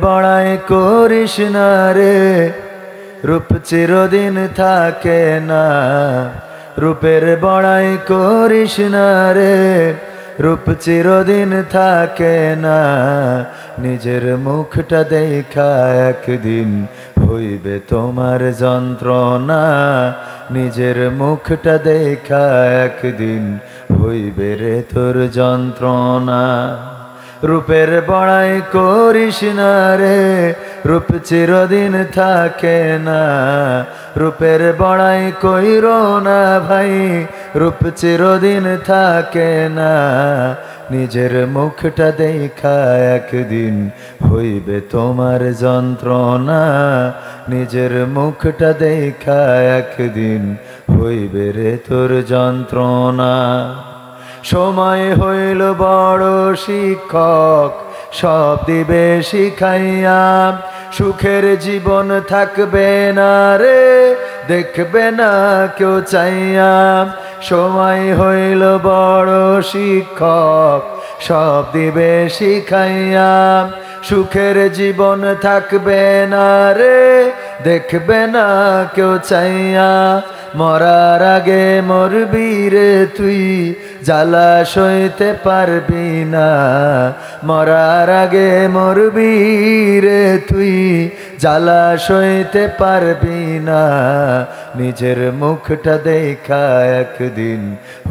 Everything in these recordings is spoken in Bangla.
বড়াই করিস না রে, রূপ চিরদিন থাকে না। রূপের বড়াই করিস না রে, রূপ চিরদিন থাকে না। নিজের মুখটা দেখা একদিন হইবে তোমার যন্ত্রণা। নিজের মুখটা দেখা একদিন হইবে রে তোর যন্ত্রণা। রূপের বড়াই করিস না রে, রূপ চিরদিন থাকে না। রূপের বড়াই কইরো না ভাই, রূপ চিরদিন থাকে না। নিজের মুখটা দেখা একদিন হইবে তোমার যন্ত্রণা। নিজের মুখটা দেখা একদিন হইবে রে তোর যন্ত্রণা। সময় হইল বড় শিক্ষক, সব দিবে শিখাইয়া। সুখের জীবন থাকবে না রে, দেখবে না কেউ চাইয়া। সময় হইল বড় শিক্ষক, সব দিবে শিখাইয়া। সুখের জীবন থাকবে না রে, দেখবে না কেউ চাইয়া। মরার আগে মরবি রে তুই, জ্বালা সইতে পারবি না। মরার আগে মরবি রে তুই, জ্বালা সইতে পারবি না। নিজের মুখটা দেখা একদিন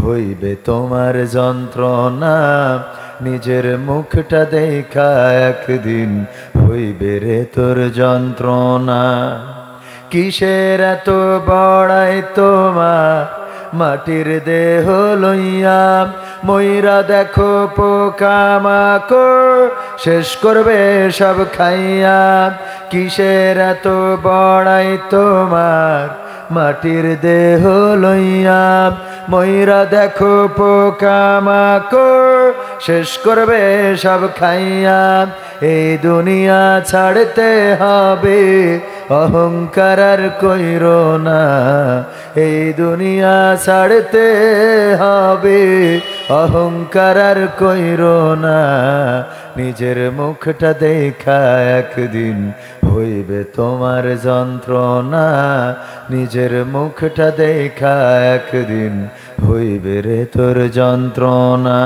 হইবে তোমার যন্ত্রণা। নিজের মুখটা দেখা একদিন হইবে রে তোর যন্ত্রণা। কিসের এত বড়াই তোমার, মাটির দেহ লইয়া। ময়রা দেখো পোকামাকড়, শেষ করবে সব খাইয়া। কিসের এত বড়াই তোমার, মাটির দেহ লইয়া। ময়রা দেখো পোকামাকড়, শেষ করবে সব খাইয়া। এই দুনিয়া ছাড়তে হবে, অহংকার আর কইরো না। এই দুনিয়া ছাড়তে হবে, অহংকার আর কইরো না। নিজের মুখটা দেখা একদিন হইবে তোমার যন্ত্রণা। নিজের মুখটা দেখা একদিন হইবে রে তোর যন্ত্রণা।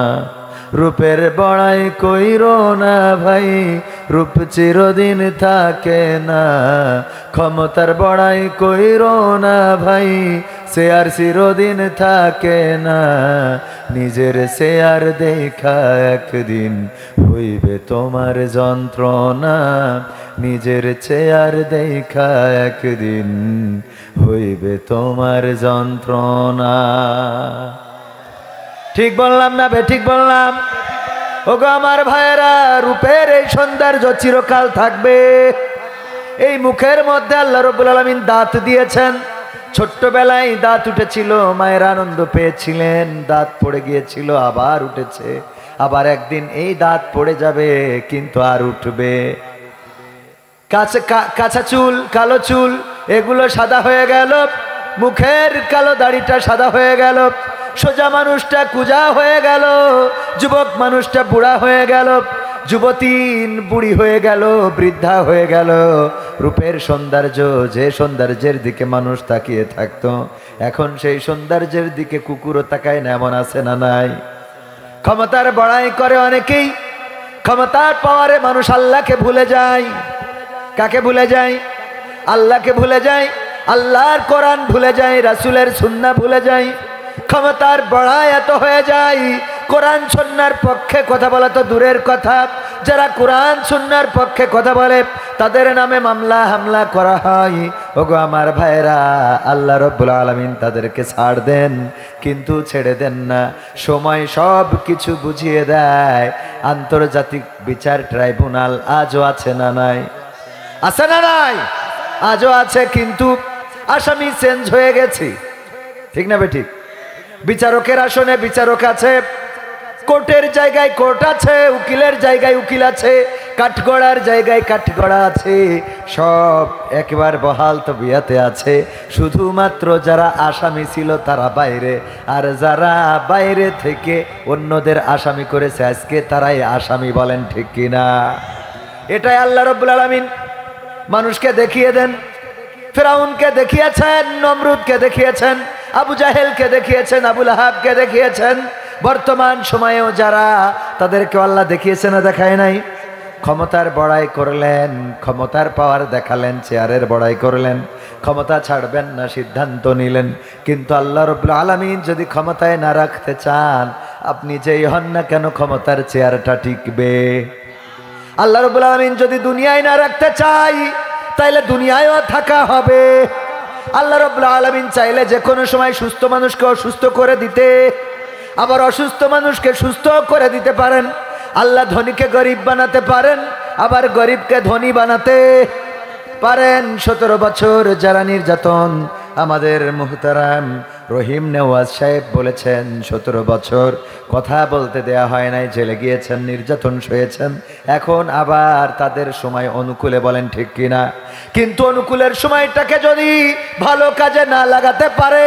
রূপের বড়াই কইরো না ভাই, রূপ চিরদিন থাকে না। ক্ষমতার বড়াই কইরো না ভাই, সে আর চিরদিন থাকে না। নিজের শেয়ার দেখা একদিন হইবে তোমার যন্ত্রণা। নিজের চেয়ার দেখা একদিন হইবে তোমার যন্ত্রণা। ঠিক বললাম না বে? ঠিক বললাম? ওগো আমার ভাইয়েরা, রূপের এই সৌন্দর্য চিরকাল থাকবে। এই মুখের মধ্যে আল্লাহ রাব্বুল আলামিন দাঁত দিয়েছেন। ছোট্টবেলায় দাঁত উঠেছিল, মায়ের আনন্দ পেয়েছিলেন। দাঁত পড়ে গিয়েছিল, আবার উঠেছে। আবার একদিন এই দাঁত পড়ে যাবে, কিন্তু আর উঠবে। কাঁচা চুল, কালো চুল, এগুলো সাদা হয়ে গেল। মুখের কালো দাড়িটা সাদা হয়ে গেল। সোজা মানুষটা কুজা হয়ে গেল। যুবক মানুষটা বুড়া হয়ে গেল। যুবতী বুড়ি হয়ে গেল, বৃদ্ধা হয়ে গেল। রূপের সৌন্দর্য, যে সৌন্দর্যের দিকে মানুষ তাকিয়ে থাকতো, এখন সেই সৌন্দর্যের দিকে কুকুরও তাকায় না, এমন আছে না নাই? ক্ষমতার বড়াই করে অনেকেই। ক্ষমতার পাওয়ারে মানুষ আল্লাহকে ভুলে যায়। কাকে ভুলে যায়? আল্লাহকে ভুলে যায়। আল্লাহর কোরআন ভুলে যায়, রাসূলের সুন্নাহ ভুলে যায়। ক্ষমতার বড়াই এত হয়ে যায়, কোরআন সুন্নাহর পক্ষে কথা বলা তো দূরের কথা, যারা কোরআন সুন্নাহর পক্ষে কথা বলে তাদের নামে মামলা হামলা করা হয়। ওগো আমার ভাইরা, আল্লাহ রাব্বুল আলামিন তাদেরকে ছাড় দেন, কিন্তু ছেড়ে দেন না। সময় সব কিছু বুঝিয়ে দেয়। আন্তর্জাতিক বিচার ট্রাইব্যুনাল আজও আছে না নাই? আছে না নাই? আজও আছে, কিন্তু আসামি চেঞ্জ হয়ে গেছে। ঠিক না বেঠিক? বিচারকের আসনে বিচারক আছে, কোর্টের জায়গায় কোর্ট আছে, উকিলের জায়গায় উকিল আছে, কাঠগড়ার জায়গায় কাঠগড়া আছে। সব একবার বহাল তবিয়াতে আছে। শুধুমাত্র যারা আসামি ছিল তারা বাইরে, আর যারা বাইরে থেকে অন্যদের আসামি করেছে আজকে তারাই আসামি। বলেন ঠিক কিনা? এটাই আল্লাহ রাব্বুল আলামিন মানুষকে দেখিয়ে দেন। ফিরাউনকে দেখিয়েছেন, নমরুদকে দেখিয়েছেন, আবু জাহেলকে দেখিয়েছেন, আবু লাহাবকে দেখিয়েছেন। বর্তমান সময়েও যারা, তাদেরকে আল্লাহ দেখিয়েছে না দেখায় নাই? ক্ষমতার বড়াই করলেন, ক্ষমতার পাওয়ার দেখালেন, চেয়ারের বড়াই করলেন, ক্ষমতা ছাড়বেন না সিদ্ধান্ত নিলেন। কিন্তু আল্লাহ রাব্বুল আলামিন যদি ক্ষমতায় না রাখতে চান, আপনি যেই হন না কেন ক্ষমতার চেয়ারটা টিকবে। আল্লাহ রাব্বুল আলামিন যদি দুনিয়ায় না রাখতে চাই, তাইলে দুনিয়ায়ও থাকা হবে। আল্লাহ রাব্বুল আলামিন চাইলে যে কোনো সময় সুস্থ মানুষকে অসুস্থ করে দিতে, আবার অসুস্থ মানুষকে সুস্থ করে দিতে পারেন। আল্লাহ ধনীকে গরিব বানাতে পারেন, আবার গরিবকে ধনী বানাতে পারেন। 17 বছর যারা নির্যাতন, আমাদের মুহতারাম রহিম নেওয়াজ সাহেব বলেছেন 17 বছর কথা বলতে দেয়া হয় নাই, জেলে গিয়েছেন, নির্যাতন সয়েছেন। এখন আবার তাদের সময় অনুকূলে, বলেন ঠিক কিনা? কিন্তু অনুকূলের সময়টাকে যদি ভালো কাজে না লাগাতে পারে,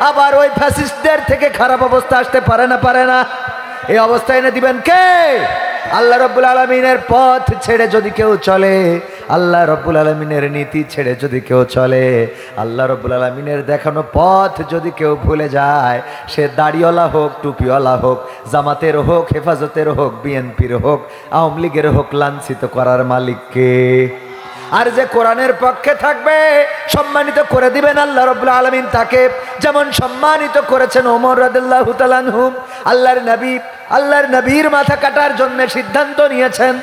আবার ওই ফ্যাসিস্টদের থেকে খারাপ অবস্থা আসতে পারে না? পারে না? এই অবস্থা এনে দিবেন কে? আল্লাহ রাব্বুল আলামিনের পথ ছেড়ে যদি কেউ চলে, আল্লাহ রাব্বুল আলামিনের নীতি ছেড়ে যদি কেউ চলে, আল্লাহ রাব্বুল আলামিনের দেখানো পথ যদি কেউ ভুলে যায়, সে দাড়িওয়ালা হোক, টুপিওয়ালা হোক, জামাতের হোক, হেফাজতের হোক, বিএনপির হোক, আওয়ামী লীগের হোক, লাঞ্ছিত করার মালিককে। আর যে কোরআনের পক্ষে থাকবে, সম্মানিত করে দিবেন আল্লাহ রাব্বুল আলামিন তাকে, যেমন সম্মানিত করেছেন ওমর রাদিয়াল্লাহু তাআলা আনহু। আল্লাহর নবীর মাথা কাটার জন্য সিদ্ধান্ত নিয়েছেন।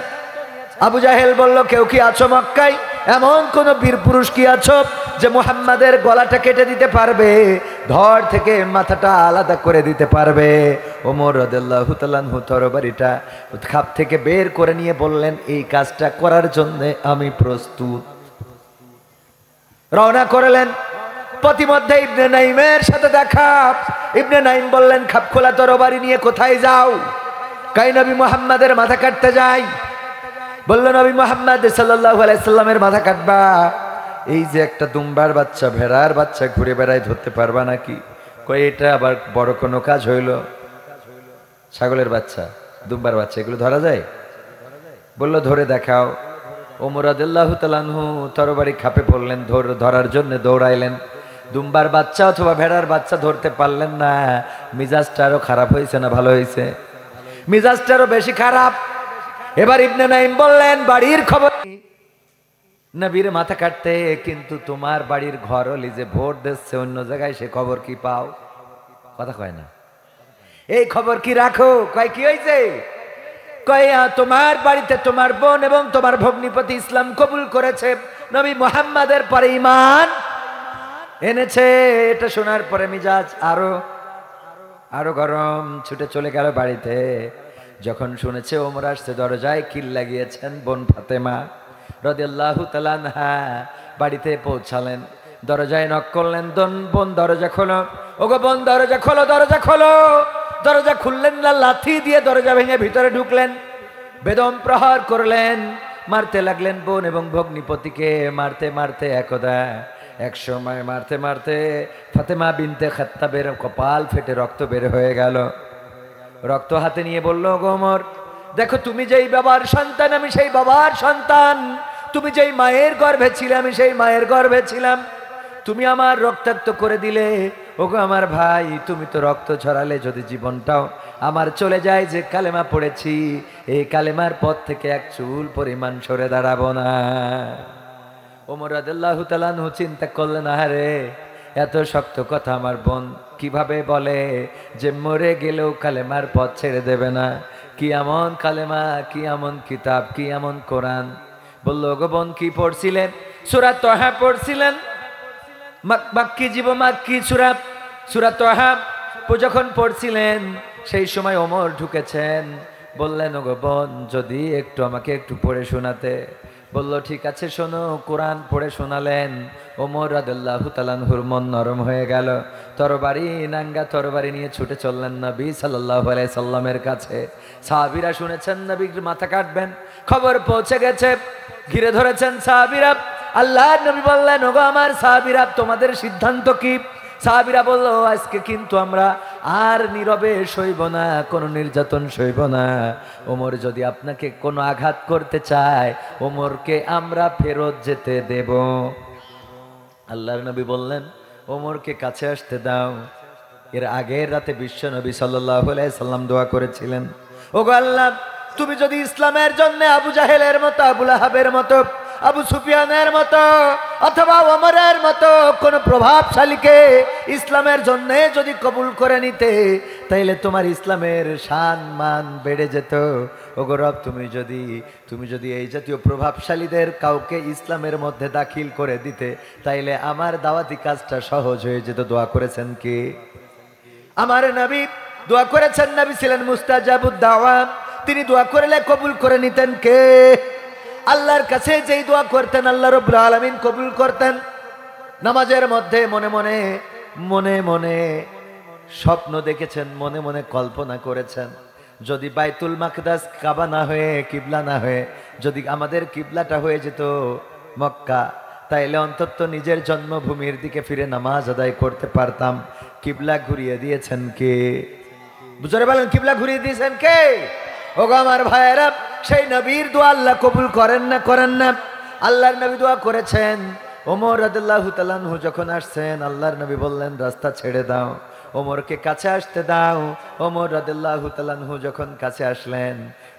আবু জাহেল বলল, কেউ কি আছো মক্কায়? এমন কোন বীর পুরুষ কি আছো যে মুহাম্মাদের গলাটা কেটে দিতে পারবে, ধড় থেকে মাথাটা আলাদা করে দিতে পারবে? ওমর রাদিয়াল্লাহু তাআলা আনহু তরবারিটা খাপ থেকে বের করে নিয়ে বললেন, এই কাজটা করার জন্য আমি প্রস্তুত। রওনা করলেন। প্রতিমধ্যে ইবনে নাইমের সাথে দেখা। ইবনে নাইম বললেন, খাপ খোলা তরবারি নিয়ে কোথায় যাও? কই নবী মুহাম্মাদের মাথা কাটতে যাই। বলল, নবী মুহাম্মদ সাল্লাল্লাহু আলাইহি সাল্লামের মাথা কাটবা? এই যে একটা দুম্বার বাচ্চা, ভেড়ার বাচ্চা ঘুরে বেড়ায়, ধরতে পারবা নাকি? কই এটা আবার বড় কোনো কাজ হইল? ছাগলের বাচ্চা, দুম্বার বাচ্চা, এগুলো ধরা যায়? বলল, ধরে দেখাও। ওমর রাদিয়াল্লাহু তাআলা আনহু তরবারি খাপে পড়লেন, ধরার জন্য দৌড়াইলেন। দুম্বার বাচ্চা অথবা ভেড়ার বাচ্চা ধরতে পারলেন না। মিজাজটা আরো খারাপ হয়েছে না ভালো হয়েছে? মিজাজটা আরো বেশি খারাপ। এবার ইবনে নাইম বললেন, বাড়ির খবর নবীর মাথা কাটতে, কিন্তু তোমার বাড়ির ঘর হলি যে ভোট দিচ্ছে অন্য জায়গায়, সে খবর কি পাও? কথা কয় না। এই খবর কি রাখো? কয় কি হয়েছে? কয় তোমার বাড়িতে তোমার বোন এবং তোমার ভগ্নিপতি ইসলাম কবুল করেছে, নবী মুহাম্মাদের পরে ঈমান এনেছে। এটা শোনার পরে মিজাজ আরো গরম, ছুটে চলে গেল বাড়িতে। যখন শুনেছে ওমর আসছে, দরজায় কিল লাগিয়েছেন বোন ফাতেমা রাদিয়াল্লাহু তাআলা আনহা। বাড়িতে পৌঁছালেন, দরজায় নক করলেন, বোন দরজা খোলো, ওগো বোন দরজা খোলো, দরজা খোলো। দরজা খুললেন না, লাথি দিয়ে দরজা ভেঙে ভিতরে ঢুকলেন, বেদম প্রহার করলেন, মারতে লাগলেন বোন এবং ভগ্নিপতিকে। মারতে মারতে এক সময় মারতে মারতে ফাতেমা বিনতে খাত্তাবের কপাল ফেটে রক্ত বের হয়ে গেল। রক্ত হাতে নিয়ে বলল, ওমর দেখো, তুমি যেই বাবার সন্তান, আমি সেই বাবার সন্তান। তুমি যেই মায়ের গর্ভে ছিলে, আমি সেই মায়ের গর্ভে ছিলাম। তুমি আমার রক্তাক্ত করে দিলে। ওগো আমার ভাই, তুমি তো রক্ত ঝরালে, যদি জীবনটাও আমার চলে যায়, যে কালেমা পড়েছি, এই কালেমার পথ থেকে এক চুল পরিমাণ সরে দাঁড়াবো না। ওমর রাদিয়াল্লাহু তাআলা আনহু চিন্তা করলেন, আরে এত শক্ত কথা আমার বোন কিভাবে বলে যে মরে গেলেও কালেমার পথ ছেড়ে দেবে না? কি এমন কালেমা, কি এমন কিতাব, কি এমন কোরআন? বলল, ওগো বোন কি পড়ছিলেন? সূরা তাহা পড়ছিলেন। মাক্কি সূরা তাহা যখন পড়ছিলেন, সেই সময় ওমর ঢুকেছেন। বললেন, ওগো বোন, যদি আমাকে একটু পড়ে শোনাতে। বলল, ঠিক আছে, শোনো। কোরআন পড়ে শোনালেন। ওমর রাদিয়াল্লাহু তাআলা আনহুর মন নরম হয়ে গেল। নাঙ্গা তরবারি নিয়ে ছুটে চললেন নবী সাল্লাল্লাহু আলাইহি সাল্লামের কাছে। সাহাবীরা শুনেছেন নবীর মাথা কাটবেন, খবর পৌঁছে গেছে, ঘিরে ধরেছেন সাহাবীরা। আল্লাহর নবী বললেন, ওগো আমার সাহাবীরা, তোমাদের সিদ্ধান্ত কি? সাহাবীরা বলল, আজকে কিন্তু আমরা আর নীরবে সইব না, কোনো নির্যাতন সইব না। ওমর যদি আপনাকে কোনো আঘাত করতে চায়, ওমরকে আমরা ফেরত যেতে দেব। আল্লাহর নবী বললেন, ওমরকে কাছে আসতে দাও। এর আগের রাতে বিশ্ব নবী সাল্লাল্লাহু আলাইহি সাল্লাম দোয়া করেছিলেন, ওগো আল্লাহ, তুমি যদি ইসলামের জন্য আবু জাহেলের মতো, আবু লাহাবের মতো, আবু সুফিয়ানের মতো অথবা ওমরের মতো কোন প্রভাবশালীকে ইসলামের জন্য যদি কবুল করে নিতে, তাইলে তোমার ইসলামের শান মান বেড়ে যেত। ওগো রব, তুমি যদি এই জাতীয় প্রভাবশালীদের কাউকে ইসলামের মধ্যে দাখিল করে দিতে, তাইলে আমার দাওয়াতি কাজটা সহজ হয়ে যেত। দোয়া করেছেন কে? আমার নবী দোয়া করেছেন। নবী ছিলেন মুস্তাজাবুদ দাওয়া। তিনি দোয়া করলে কবুল করে নিতেন কে? আল্লাহর কাছে যেই দোয়া করতেন আল্লাহ রাব্বুল আলামিন কবুল করতেন। নামাজের মধ্যে মনে মনে স্বপ্ন দেখেছেন, মনে মনে কল্পনা করেছেন, যদি বাইতুল মাকদাস কাবা না হয়ে, কিবলা না হয়ে, যদি আমাদের কিবলাটা হয়ে যেত মক্কা, তাইলে অন্তত নিজের জন্মভূমির দিকে ফিরে নামাজ আদায় করতে পারতাম। কিবলা ঘুরিয়ে দিয়েছেন কে? বুঝতে বলেন, কিবলা ঘুরিয়ে দিয়েছেন কে? ওগো আমার ভাইয়েরা, সেই নবীর দোয়া আল্লাহ কবুল করেন না? আল্লাহর নবী দোয়া করেছেন। ওমর রাদিয়াল্লাহু তাআলা আনহু যখন আসছেন, আল্লাহর নবী বললেন, রাস্তা ছেড়ে দাও, ওমরকে কাছে আসতে দাও। ওমর রাদিয়াল্লাহু তাআলা আনহু যখন কাছে আসলেন,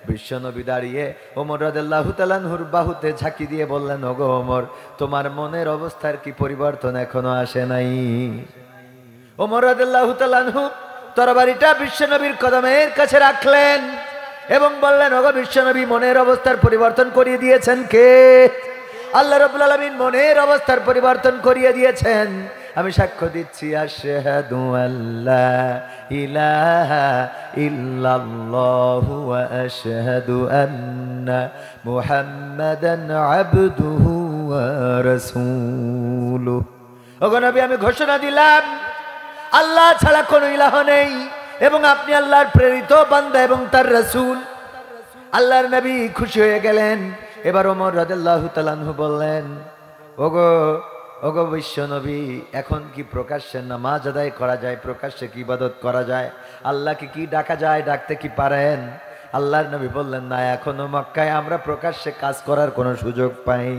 বিশ্ব নবী দাঁড়িয়ে ওমর রাদিয়াল্লাহু তাআলা আনহুর বাহুতে ঝাঁকি দিয়ে বললেন, ওগো ওমর, তোমার মনের অবস্থার কি পরিবর্তন এখনো আসে নাই? ওমর রাদিয়াল্লাহু তাআলা আনহু তরবারিটা বিশ্ব নবীর কদমের কাছে রাখলেন এবং বললেন, ওগো বিশ্বনবী, মনের অবস্থার পরিবর্তন করিয়ে দিয়েছেন কে? আল্লাহ রাব্বুল আলামিন মনের অবস্থার পরিবর্তন করিয়ে দিয়েছেন। আমি সাক্ষ্য দিচ্ছি, আশহাদু আল্লা ইলাহা ইল্লাল্লাহু ওয়া আশহাদু আন্না মুহাম্মাদান আবদুহু ওয়া রাসূলুহু। ওগো নবী, আমি ঘোষণা দিলাম, আল্লাহ ছাড়া কোনো ইলাহ নেই এবং আপনি আল্লাহর প্রেরিত বান্দা এবং তার রাসূল। আল্লাহর নবী খুশি হয়ে গেলেন। এবার ওমর রাদিয়াল্লাহু তাআলা আনহু বললেন, ওগো বিশ্ব নবী, এখন কি প্রকাশ্যে নামাজ আদায় করা যায়? প্রকাশ্যে কি ইবাদত করা যায়? আল্লাহকে কি ডাকা যায়? ডাকতে কি পারেন? আল্লাহর নবী বললেন, না, এখনো মক্কায় আমরা প্রকাশ্যে কাজ করার কোনো সুযোগ পাই,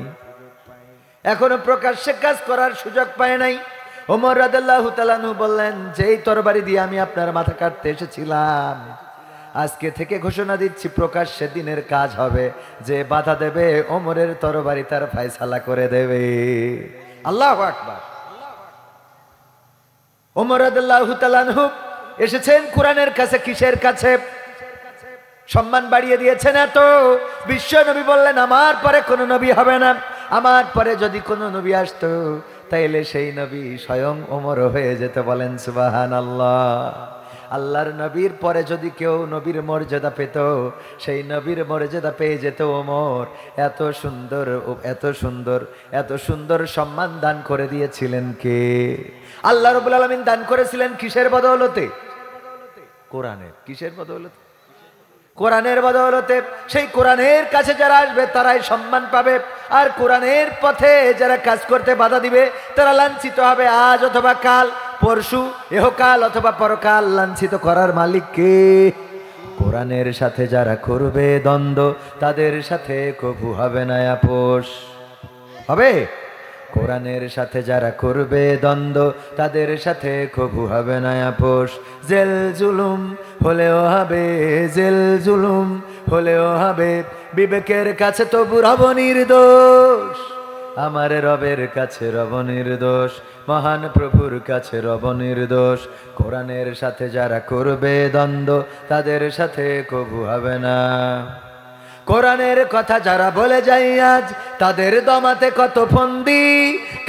এখনো প্রকাশ্যে কাজ করার সুযোগ পাই নাই। ওমর রাদিয়াল্লাহু তাআলা আনহু বললেন, যেই তরবারি দিয়ে আমি আপনার মাথা কাটতে এসেছিলাম, আজকে থেকে ঘোষণা দিচ্ছি, প্রকাশ্যে দিনের কাজ হবে। যে বাধা দেবে, ওমরের তরবারি তার ফয়সালা করে দেবে। আল্লাহু আকবার। ওমর রাদিয়াল্লাহু তাআলা আনহু এসেছেন কোরআনের কাছে। কিসের কাছে? সম্মান বাড়িয়ে দিয়েছেন এত। বিশ্ব নবী বললেন, আমার পরে কোনো নবী হবে না। আমার পরে যদি কোনো নবী আসতো, তাইলে সেই নবী স্বয়ং ওমর হয়ে যেত। বলেন সুবহানাল্লাহ। আল্লাহর নবীর পরে যদি কেউ নবীর মর্যাদা পেত, সেই নবীর মর্যাদা পেয়ে যেত ওমর। এত সুন্দর, এত সুন্দর, এত সুন্দর সম্মান দান করে দিয়েছিলেন কে? আল্লাহ রাব্বুল আলামিন দান করেছিলেন কিসের বদৌলতে? কোরআনের। কিসের বদৌলতে? কোরআনের বদৌলতে। সেই কোরআনের কাছে যারা আসবে তারাই সম্মান পাবে, আর কোরআনের পথে যারা কাজ করতে বাধা দিবে তারা লাঞ্ছিত হবে। আজ অথবা কাল, পরশু, ইহকাল অথবা পরকাল লাঞ্ছিত করার মালিক কে? কোরআনের সাথে যারা করবে দ্বন্দ্ব, তাদের সাথে কবু হবে না আপোষ। হবে? কোরআনের সাথে যারা করবে দ্বন্দ্ব, তাদের সাথে কবু হবে না আপোষ। জেল জুলুম হলেও হবে, জেল জুলুম হলেও হবে, বিবেকের কাছে তবু রব নির্দোষ। আমার রবের কাছে রব নির্দোষ, মহান প্রভুর কাছে রব নির্দোষ। কোরআনের সাথে যারা করবে দ্বন্দ্ব, তাদের সাথে কবু হবে না। কোরআনের কথা যারা বলে যায় আজ, তাদের দমাতে কত ফন্দি।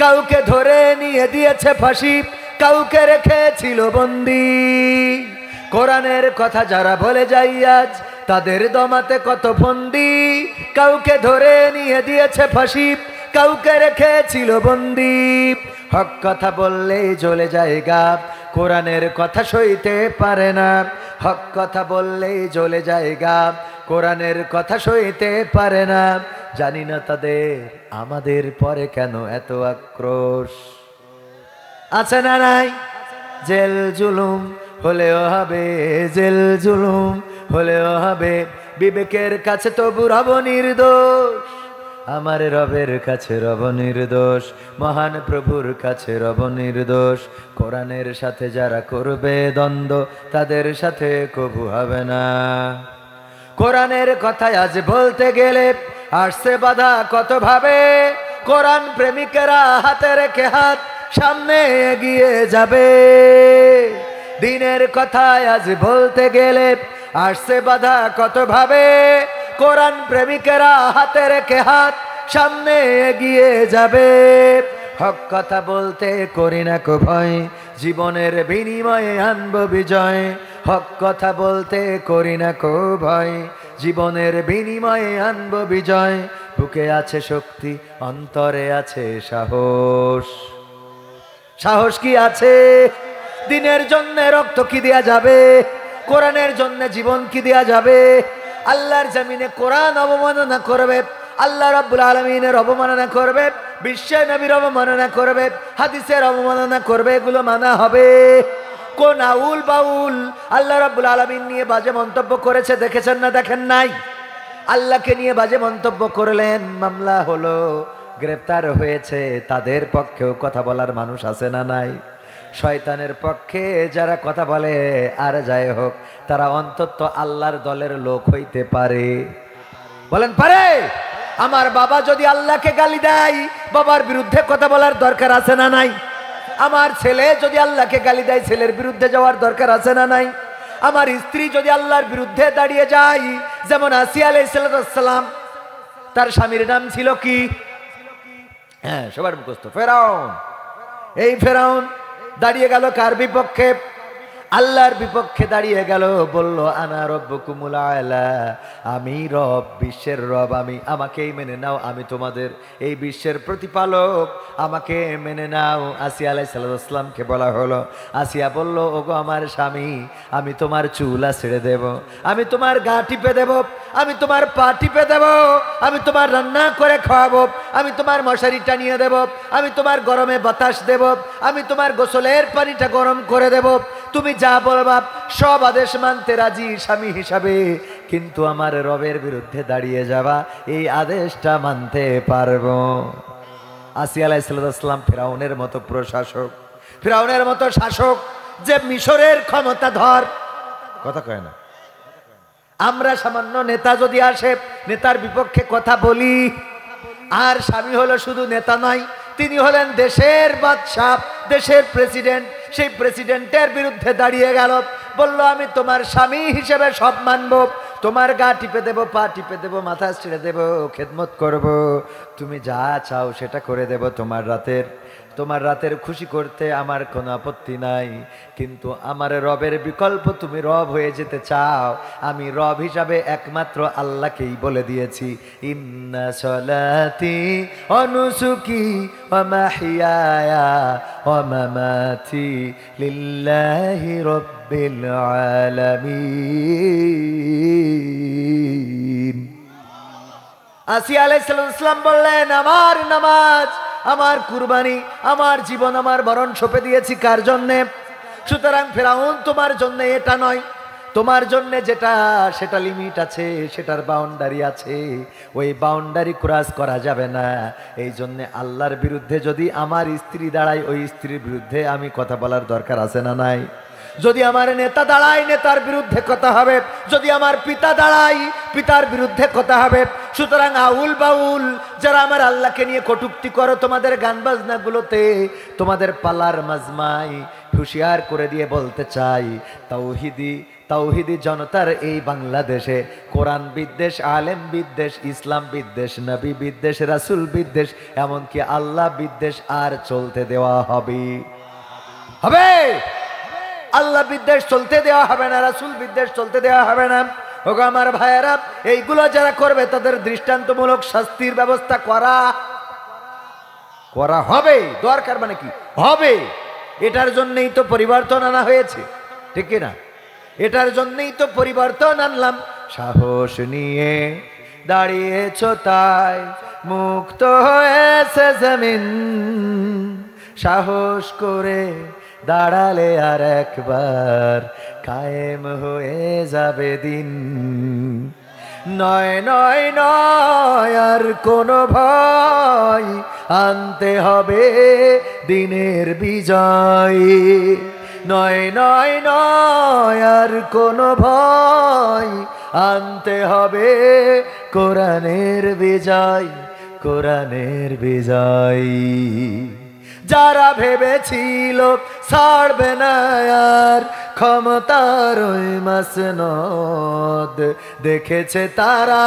কাউকে ধরে নিয়ে দিয়েছে ফাঁসি, কাউকে রেখেছিল বন্দি। কোরআনের কথা যারা বলে যায় আজ, তাদের দমাতে কত ফন্দি। কাউকে ধরে নিয়ে দিয়েছে ফাঁসি, কাউকে রেখেছিল বন্দি। হক কথা বললেই জ্বলে যায় গা, কোরআনের কথা সইতে পারে না। হক কথা বললেই জ্বলে যায় গা, কোরআনের কথা সইতে পারে না। জানি না তাদের আমাদের পরে কেন এত আক্রোশ। আছে না নাই? জেল জুলুম হলেও হবে জেল জুলুম, হলেও হবে বিবেকের কাছে তবু রব নির্দোষ। আমার রবের কাছে রব নির্দোষ, মহান প্রভুর কাছে রব নির্দোষ। কোরআনের সাথে যারা করবে দ্বন্দ্ব তাদের সাথে কবু হবে না। কোরআনের কথায় আজ বলতে গেলে আসছে বাধা কত ভাবে। কোরআন প্রেমিকেরা হাতে রেখে হাত সামনে এগিয়ে যাবে। দিনের কথায় আজ বলতে গেলে আসছে বাধা কত ভাবে। কোরআন প্রেমিকেরা হাতে রেখে হাত সামনে এগিয়ে যাবে। হক কথা বলতে করি না কো ভয়, জীবনের বিনিময়ে আনব বিজয়। হক কথা বলতে করি না কো ভয়, জীবনের বিনিময়ে আনব বিজয়। বুকে আছে শক্তি, অন্তরে আছে সাহস। সাহস কি আছে? দিনের জন্য রক্ত কি দেয়া যাবে? কোরআনের জন্য জীবন কি দেয়া যাবে? আল্লাহর জমিনে কোরআন অবমাননা করবে, আল্লাহ রাব্বুল আলামিনের অবমাননা করবে, বিশ্বের নবীর অবমাননা করবে, হাদিসের অবমাননা করবে, এগুলো মানা হবে? কোন আউল বাউল আল্লাহ রাব্বুল আলামিন নিয়ে বাজে মন্তব্য করেছে, দেখেছেন না দেখেন নাই? আল্লাহকে নিয়ে বাজে মন্তব্য করলেন, মামলা হলো, গ্রেফতার হয়েছে। তাদের পক্ষেও কথা বলার মানুষ আছে না নাই? শয়তানের পক্ষে যারা কথা বলে, আর যাই হোক, তারা অন্তত আল্লাহর দলের লোক হইতে পারে। বলেন পারে? আমার বাবা যদি আল্লাহকে গালি দেয়, বাবার বিরুদ্ধে কথা বলার দরকার আছে না নাই? আমার ছেলে যদি আল্লাহকে গালি দেয়, ছেলের বিরুদ্ধে যাওয়ার দরকার আছে না নাই? আমার স্ত্রী যদি আল্লাহর বিরুদ্ধে দাঁড়িয়ে যায়, যেমন আসিয়া আলাইহিস সালাম, তার স্বামীর নাম ছিল কি? হ্যাঁ, সবার মুখস্থ, ফেরাউন। এই ফেরাউন দাঁড়িয়ে গেল কার বিপক্ষে? আল্লাহর বিপক্ষে দাঁড়িয়ে গেল, বলল আনা রব্বুকুমুল আলা, আমি রব, বিশ্বের রব আমি, আমাকেই মেনে নাও, আমি তোমাদের এই বিশ্বের প্রতিপালক, আমাকে মেনে নাও। আসিয়া আলাইহিস সালামকে বলা হলো। আসিয়া বলল, ওগো আমার স্বামী, আমি তোমার চুলা ছেড়ে দেব, আমি তোমার গা টিপে দেব, আমি তোমার পা টিপে দেব, আমি তোমার রান্না করে খাওয়াবো, আমি তোমার মশারি টানিয়ে দেব, আমি তোমার গরমে বাতাস দেব, আমি তোমার গোসলের পানিটা গরম করে দেব। তুমি যা বলবা সব আদেশ মানতে রাজি স্বামী হিসাবে, কিন্তু আমার রবের বিরুদ্ধে দাঁড়িয়ে যাবা, এই আদেশটা মানতে পারবো? আসিয়া আলাইহিস সালাম ফিরাউনের মতো প্রশাসক, ফিরাউনের মতো শাসক, যে মিশরের ক্ষমতাধর, কথা কয় না। আমরা সামান্য নেতা যদি আসে, নেতার বিপক্ষে কথা বলি, আর স্বামী হলো শুধু নেতা নয়, তিনি হলেন দেশের বাদশা, দেশের প্রেসিডেন্ট। সেই প্রেসিডেন্টের বিরুদ্ধে দাঁড়িয়ে গেল, বলল আমি তোমার স্বামী হিসেবে সব মানব, তোমার গা টিপে দেব, পা টিপে দেব, মাথা ছেড়ে দেব, খেদমত করব, তুমি যা চাও সেটা করে দেব, তোমার রাতের খুশি করতে আমার কোনো আপত্তি নাই। কিন্তু আমার রবের বিকল্প তুমি রব হয়ে যেতে চাও, আমি রব হিসাবে একমাত্র আল্লাহকেই বলে দিয়েছি, ইন্না সলাতি ওয়া নুসুকি ওয়া মাহইয়ায়া ওয়া মামাতি লিল্লাহি রাব্বিল আলামিন। আসিয়া আলাইহিস সালাম বললেন, আমার নামাজ, আমার কুরবানি, আমার জীবন, আমার মরণ সঁপে দিয়েছি কার জন্যে? সুতরাং ফেরাউন তোমার জন্য এটা নয়, তোমার জন্য যেটা, সেটা লিমিট আছে, সেটার বাউন্ডারি আছে, ওই বাউন্ডারি ক্রস করা যাবে না। এই জন্যে আল্লাহর বিরুদ্ধে যদি আমার স্ত্রী দাঁড়ায়, ওই স্ত্রীর বিরুদ্ধে আমি কথা বলার দরকার আছে না নাই? যদি আমার নেতা দাঁড়ায়, নেতার বিরুদ্ধে কথা হবে, যদি আমার পিতা দাঁড়ায়, পিতার বিরুদ্ধে কথা হবে। সুতরাং আউল বাউল যারা আমার আল্লাহকে নিয়ে কটূক্তি করো তোমাদের গান বাজনাগুলোতে, তোমাদের পালার মাজমাই হুঁশিয়ার করে দিয়ে বলতে চাই, তাওহিদি জনতার এই বাংলাদেশে কোরআন বিদ্বেষ, আলেম বিদ্বেষ, ইসলাম বিদ্বেষ, নবী বিদ্বেষ, রাসূল বিদ্বেষ, এমনকি আল্লাহ বিদ্বেষ আর চলতে দেওয়া হবে? আল্লাহ বিদ্বেষ চলতে দেওয়া হবে না, রাসূল বিদ্বেষ চলতে দেওয়া হবে না। ওগো আমার ভাইয়েরা, এইগুলো যারা করবে তাদের দৃষ্টান্তমূলক শাস্তির ব্যবস্থা করা হবে। দরকার মানে কি হবে? এটার জন্যই তো পরিবর্তন আনা হয়েছে, ঠিক কিনা? এটার জন্যই তো পরিবর্তন আনলাম। সাহস নিয়ে দাঁড়িয়েছ তাই মুক্ত হয়েছে জমিন, সাহস করে দাঁড়ালে আর একবার কায়েম হয়ে যাবে দিন। নয় নয় নয় আর কোনো ভয়, আনতে হবে দিনের বিজয়। নয় নয় নয় আর কোনো ভয়, আনতে হবে কোরআনের বিজয়, কোরআনের বিজয়। যারা ভেবেছিল ছাড়বে না আর ক্ষমতার ওই মাসনদ, দেখেছে তারা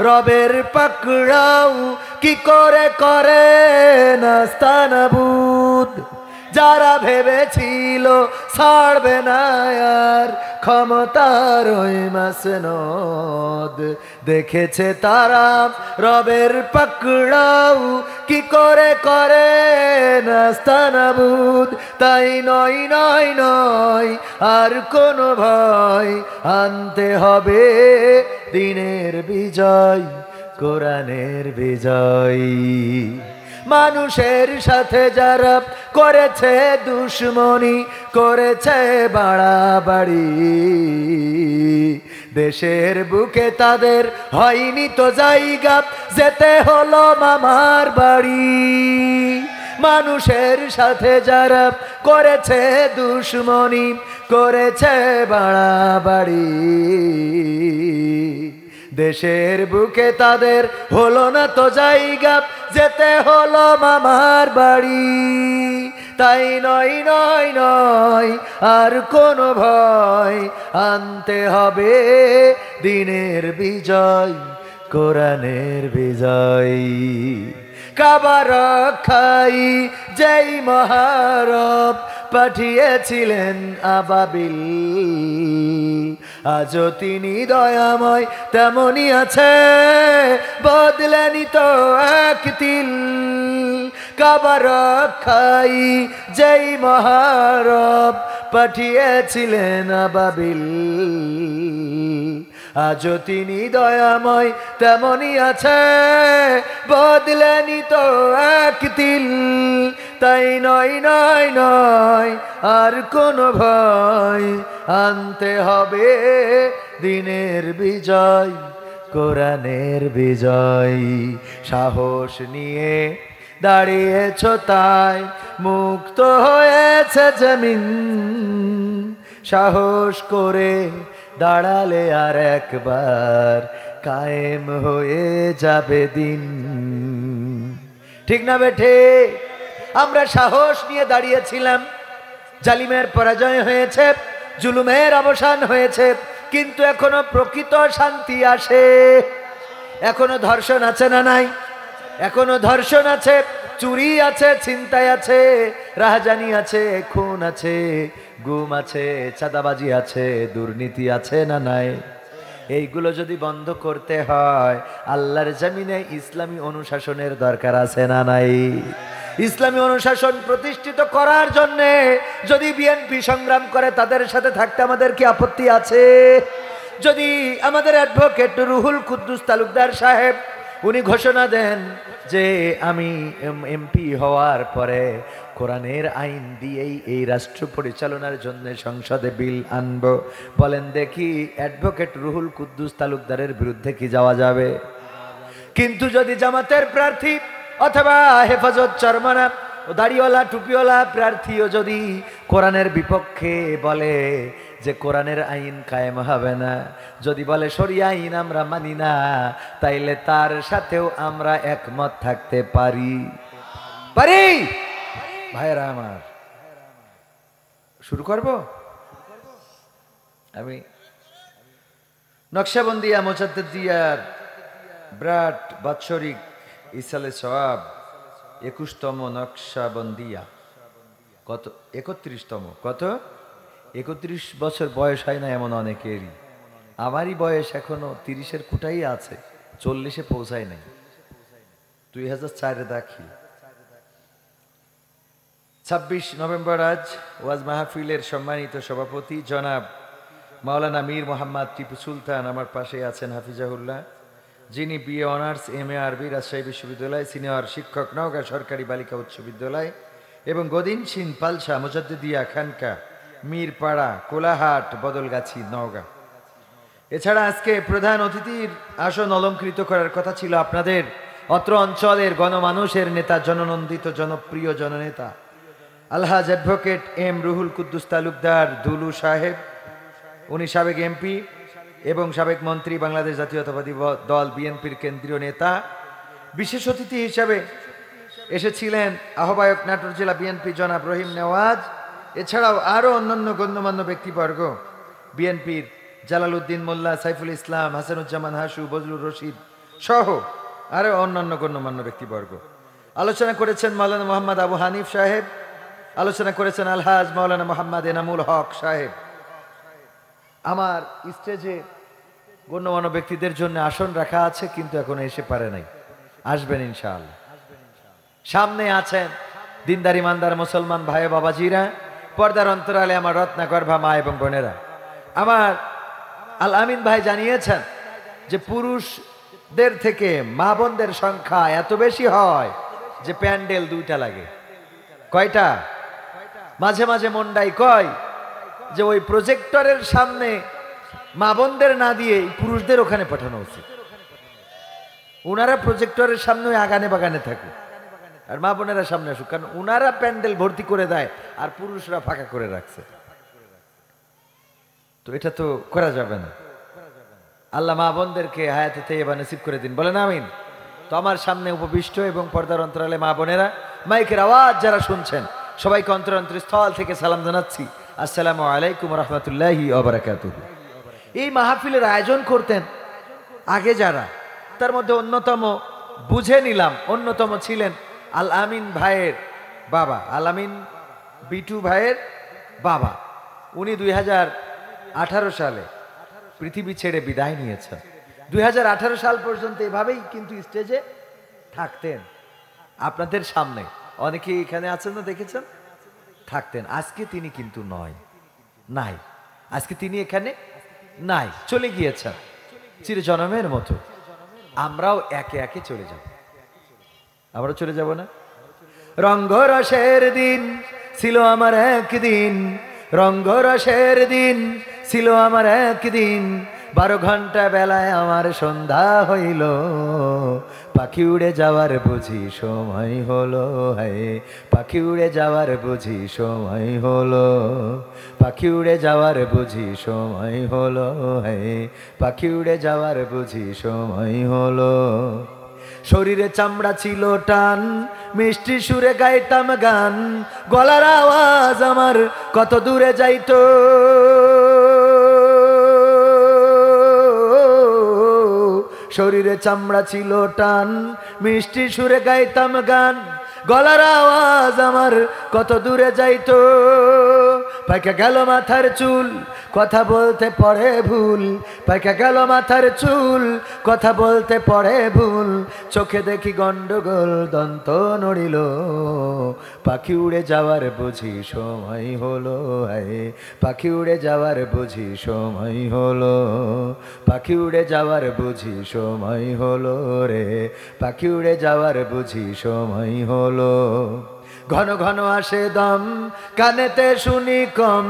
রবের পাকড়াও কি করে করে নাস্তানাবুদ। যারা ভেবেছিল ছাড়বে না আর ক্ষমতার ওই মাসনদ, দেখেছে তারা রবের পাকড়াও কি করে করে নাস্তানাবুদ। তাই নয় নয় নয় আর কোনো ভয়, আনতে হবে দিনের বিজয়, কোরআনের বিজয়। মানুষের সাথে যারা করেছে দুশ্মনী, করেছে বাড়াবাড়ি, দেশের বুকে তাদের হয়নি তো জায়গা, যেতে হলো মামার বাড়ি। মানুষের সাথে যারা করেছে দুশ্মনী, করেছে বাড়াবাড়ি, দেশের বুকে তাদের হলো না তো জায়গা, যেতে হলো মামার বাড়ি। তাই নয় নয় নয় আর কোনো ভয়, আনতে হবে দিনের বিজয়, কোরআনের বিজয়। কাবা রক্ষাই যেই মহারব পাঠিয়েছিলেন আবাবিল, আজও তিনি দয়াময় তেমনি আছে, বদলেনি তো এক তিল। কাবা রক্ষাই যেই মহারব পাঠিয়েছিলেন আবাবিল, আজও তিনি দয়াময় তেমনি আছে, বদলেনি তো এক তিল। তাই নয় নয় নয় আর কোনো ভয়, আনতে হবে দিনের বিজয়, কোরআনের বিজয়। সাহস নিয়ে দাঁড়িয়েছ তাই মুক্ত হয়েছে জমিন, সাহস করে দাঁড়ালে আর একবার কায়েম হয়ে যাবে দিন। ঠিক না বেঠে? আমরা সাহস নিয়ে দাঁড়িয়েছিলাম, জালিমের পরাজয় হয়েছে, জুলুমের অবসান হয়েছে, কিন্তু এখনো প্রকৃত শান্তি আসে? এখনো ধর্ষণ আছে না নাই? এখনো ধর্ষণ আছে, চুরি আছে, ছিনতাই আছে, রাহাজানি আছে, খুন আছে, গুম আছে, চাঁদাবাজি আছে, দুর্নীতি আছে না নাই? এইগুলো যদি বন্ধ করতে হয়, আল্লাহর জমিনে ইসলামী অনুশাসনের দরকার আছে না নাই? ইসলামী অনুশাসন প্রতিষ্ঠিত করার জন্য যদি বিএনপি সংগ্রাম করে, তাদের সাথে থাকতে আমাদের কি আপত্তি আছে? যদি আমাদের অ্যাডভোকেট রুহুল কুদ্দুস তালুকদার সাহেব উনি ঘোষণা দেন যে আমি এমপি হওয়ার পরে কোরআনের আইন দিয়েই এই রাষ্ট্র পরিচালনার জন্য সংসদে বিল আনব, বলেন দেখি অ্যাডভোকেট রুহুল কুদ্দুস তালুকদারের বিরুদ্ধে কি যাওয়া যাবে? কিন্তু যদি জামাতের প্রার্থী অথবা হেফাজত চরমানা ও দাড়িওয়ালা টুপিওয়ালা প্রার্থীও যদি কোরআনের বিপক্ষে বলে যে কোরআনের আইন কায়েম হবে না, যদি বলে শরিয়া আইন আমরা মানি না, তাইলে তার সাথেও আমরা একমত থাকতে পারি? ভাইরা আমার, শুরু করব। আমি নকশাবন্দিয়া মুজাদ্দিদিয়ার ব্রাট বাৎসরিক ইসালে সওয়াব 21তম নকশাবন্দিয়া, কত 31তম, কত 31 বছর বয়স হয় না এমন অনেকেরই। আমারই বয়স এখনো 30-এর কুটাই আছে, 40-এ পৌঁছায় নাই। 2004-এ দাখিল। 26 নভেম্বর আজ ওয়াজ মাহফিলের সম্মানিত সভাপতি জনাব মাওলানা মীর মোহাম্মদ টিপু সুলতান আমার পাশে আছেন হাফিজাহুল্লাহ, যিনি বিএ অনার্স MA আরবি রাজশাহী বিশ্ববিদ্যালয়, সিনিয়র শিক্ষক নওগাঁ সরকারি বালিকা উচ্চ বিদ্যালয়, এবং গদিনসিন পালসা মুজাদ্দিদিয়া খানকা মিরপাড়া কোলাহাট বদলগাছি নওগাঁ। এছাড়া আজকে প্রধান অতিথির আসন অলঙ্কৃত করার কথা ছিল আপনাদের অত্র অঞ্চলের গণমানুষের নেতা, জননন্দিত জনপ্রিয় জননেতা আলহাজ অ্যাডভোকেট এম রুহুল কুদ্দুস তালুকদার দুলু সাহেব। উনি সাবেক এমপি এবং সাবেক মন্ত্রী, বাংলাদেশ জাতীয়তাবাদী দল বিএনপির কেন্দ্রীয় নেতা। বিশেষ অতিথি হিসাবে এসেছিলেন আহ্বায়ক নাটোর জেলা বিএনপি জনাব রহিম নেওয়াজ। এছাড়াও আরও অন্যান্য গণ্যমান্য ব্যক্তিবর্গ, বিএনপির জালালউদ্দিন মোল্লা, সাইফুল ইসলাম, হাসানুজ্জামান হাসু, বজলুর রশিদ সহ আরও অন্যান্য গণ্যমান্য ব্যক্তিবর্গ। আলোচনা করেছেন মাওলানা মোহাম্মদ আবু হানিফ সাহেব, আলোচনা করেছেন আলহাজ মাওলানা মোহাম্মদ এনামুল হক সাহেব। আমার স্টেজে গণ্যমান্য ব্যক্তিদের জন্য আসন রাখা আছে, কিন্তু এখনো এসে পারে নাই, আসবেন ইনশাআল্লাহ। সামনে আছেন দিনদার ইমানদার মুসলমান ভাই বাবাজিরা, পর্দার অন্তরালে আমার রত্নাগর্ভা মা এবং বোনেরা। আমার আল আমিন ভাই জানিয়েছেন যে পুরুষদের থেকে মা বোনদের সংখ্যা এত বেশি হয় যে প্যান্ডেল দুইটা লাগে। কয়টা? মাঝে মাঝে মন্ডাই কয় যে ওই প্রজেক্টরের সামনে মা বোনদের না দিয়ে পুরুষদের ওখানে পাঠানো উচিত। উনারা প্রজেক্টরের সামনে ওই আগানে বাগানে থাকে, আর মা বোনেরা সামনে আসুক, কারণ উনারা প্যান্ডেল ভর্তি করে দেয় আর পুরুষরা ফাঁকা করে রাখছে। তো এটা তো করা যাবে না। আল্লাহ মা বোনদেরকে হায়াতে তাইয়্যিবা নসিব করে দিন, বলেন আমিন। তো আমার সামনে উপবিষ্ট এবং পর্দার অন্তরালে মা বোনেরা, মাইকের আওয়াজ যারা শুনছেন, সবাইকে অন্তরস্থল থেকে সালাম জানাচ্ছি, আসসালামু আলাইকুম রহমতুল্লাহি ওয়া বারাকাতুহু। এই মাহফিলের আয়োজন করতেন আগে যারা, তার মধ্যে অন্যতম বুঝে নিলাম অন্যতম ছিলেন আল আমিন ভাইয়ের বাবা, আল আমিন বিটু ভাইয়ের বাবা। উনি 2018 সালে পৃথিবী ছেড়ে বিদায় নিয়েছেন। 2018 সাল পর্যন্ত এভাবেই কিন্তু স্টেজে থাকতেন আপনাদের সামনে। অনেকেই এখানে আছেন না, দেখেছেন, থাকতেন। আজকে তিনি কিন্তু নাই, আজকে তিনি এখানে নাই, চলে গিয়েছেন চিরজনমের মতো। আমরাও একে একে চলে যাব, আমরা চলে যাব না? রঙ্গরসের দিন ছিল আমার একদিন, রঙ্গরসের দিন ছিল আমার একদিন, 12 ঘন্টা বেলায় আমার সন্ধ্যা হইল, পাখি উড়ে যাওয়ার বুঝি সময় হলো, হায় পাখি উড়ে যাওয়ার বুঝি সময় হলো, পাখি উড়ে যাওয়ার বুঝি সময় হলো, হায় পাখি উড়ে যাওয়ার বুঝি সময় হলো। শরীরে চামড়া ছিল টান, মিষ্টি সুরে গাইতাম গান, গলার আওয়াজ আমার কত দূরে যাইতো, শরীরে চামড়া ছিল টান, মিষ্টি সুরে গাইতাম গান, গলার আওয়াজ আমার কত দূরে যাইতো। পাইকা গেল মাথার চুল, কথা বলতে পড়ে ভুল, পাইকা গেল মাথার চুল, কথা বলতে পড়ে ভুল, চোখে দেখি গন্ডগোল, দন্ত নড়িল, পাখি উড়ে যাওয়ার বুঝি সময় হলো, হায় পাখি উড়ে যাওয়ার বুঝি সময় হলো, পাখি উড়ে যাওয়ার বুঝি সময় হলো রে, পাখি উড়ে যাওয়ার বুঝি সময় হলো। ঘন ঘন আসে দম, কানেতে শুনি কম,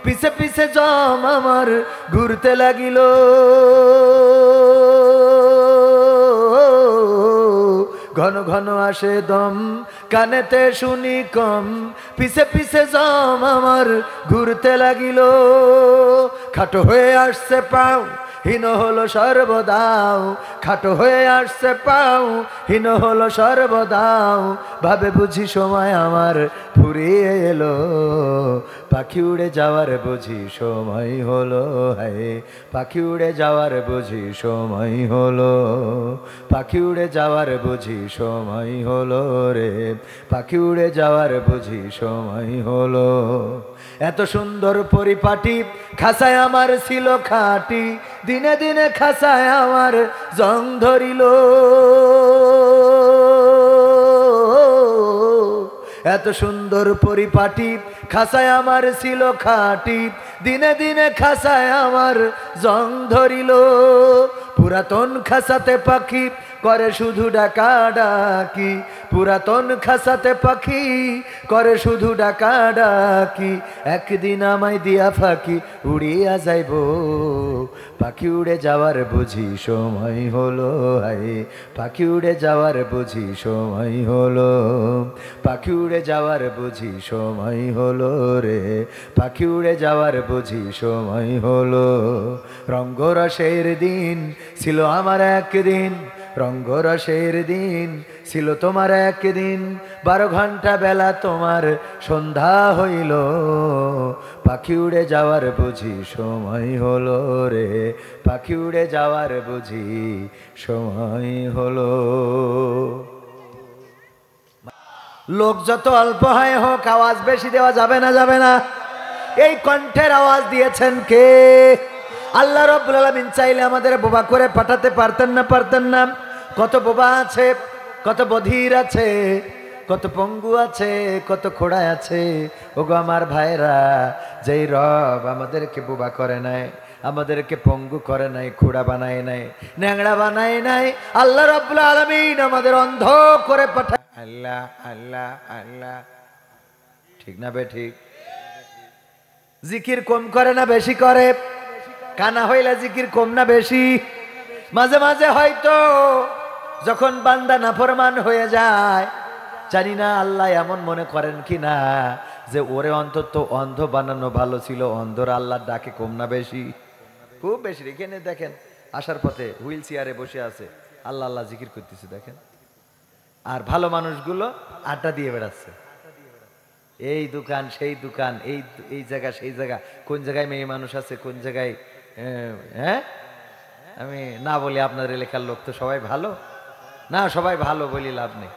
পিছে পিছে জম আমার ঘুরতে লাগিল, ঘন ঘন আসে দম, কানেতে শুনি কম, পিছে পিছে জম আমার ঘুরতে লাগিল, খাটো হয়ে আসছে পাও, হীন হলো সর্বদাও, খাটো হয়ে আসছে পাও, হীন হলো সর্বদাও, ভাবে বুঝি সময় আমার ফুরিয়ে এলো, পাখি উড়ে যাওয়ার বুঝি সময় হলো, হায় পাখি উড়ে যাওয়ার বুঝি সময় হলো, পাখি উড়ে যাওয়ার বুঝি সময় হলো রে, পাখি উড়ে যাওয়ার বুঝি সময় হলো। এত সুন্দর পরিপাটি খাসায় আমার ছিল খাটি, দিনে দিনে খাসায় আমার জং ধরিল, এত সুন্দর পরিপাটি খাসায় আমার ছিল খাটি, দিনে দিনে খাসায় আমার জং ধরিল, পুরাতন খাসাতে পাখি করে শুধু ডাকাডাকি, পুরাতন খাসাতে পাখি করে শুধু ডাকাডাকি, একদিন আমায় দিয়া ফাঁকি উড়িয়া যাইব, পাখি উড়ে যাওয়ার বুঝি সময় হলো, হায় পাখি উড়ে যাওয়ার বুঝি সময় হলো, পাখি উড়ে যাওয়ার বুঝি সময় হলো রে, পাখি উড়ে যাওয়ার বুঝি সময় হলো। রঙ্গরসের দিন ছিল আমার একদিন, রঙ্গরসের দিন ছিল তোমার একদিন, 12 ঘন্টা বেলা তোমার সন্ধ্যা হইল, পাখি উড়ে যাওয়ার বুঝি সময় হলো রে, পাখি উড়ে যাওয়ার বুঝি সময় হলো। লোক যত অল্প হয় হোক, আওয়াজ বেশি দেওয়া যাবে না, যাবে না। এই কণ্ঠের আওয়াজ দিয়েছেন কে? আল্লাহ রাব্বুল আলামিন চাইলে আমাদের বোবা করে পাঠাতে পারতেন না, পারতেন না? কত বোবা আছে, কত বধির আছে, কত পঙ্গু আছে, কত খোড়া আছে। ওগো আমার ভাইরা, যেই রব আমাদেরকে বোবা করে নাই, আমাদেরকে পঙ্গু করে নাই, খোড়া বানায় নাই, ন্যাংড়া বানায় নাই, আল্লাহ রাব্বুল আলামিন আমাদের অন্ধ করে পাঠায়। আল্লাহ আল্লাহ আল্লাহ, ঠিক না বে ঠিক? জিকির কম করে না বেশি করে? কানা হইলে জিকির কম না বেশি? মাঝে মাঝে হয়তো যখন বান্দা নাফরমান হয়ে যায়, জানি না আল্লাহ এমন মনে করেন কি না যে ওরে অন্তত অন্ধ বানানো ভালো ছিল, অন্ধর আল্লাহর ডাকে কম না বেশি? খুব বেশি। এখানে দেখেন আসার পথে হুইল চেয়ারে বসে আছে, আল্লাহ আল্লাহ জিকির করতেছে দেখেন, আর ভালো মানুষগুলো আড্ডা দিয়ে বেড়াচ্ছে, এই দোকান সেই দোকান, এই জায়গা সেই জায়গা, কোন জায়গায় মেয়ে মানুষ আছে, কোন জায়গায়। হ্যাঁ, আমি না বলি আপনার এলাকার লোক তো সবাই ভালো না, সবাই ভালো বলি লাভ নেই,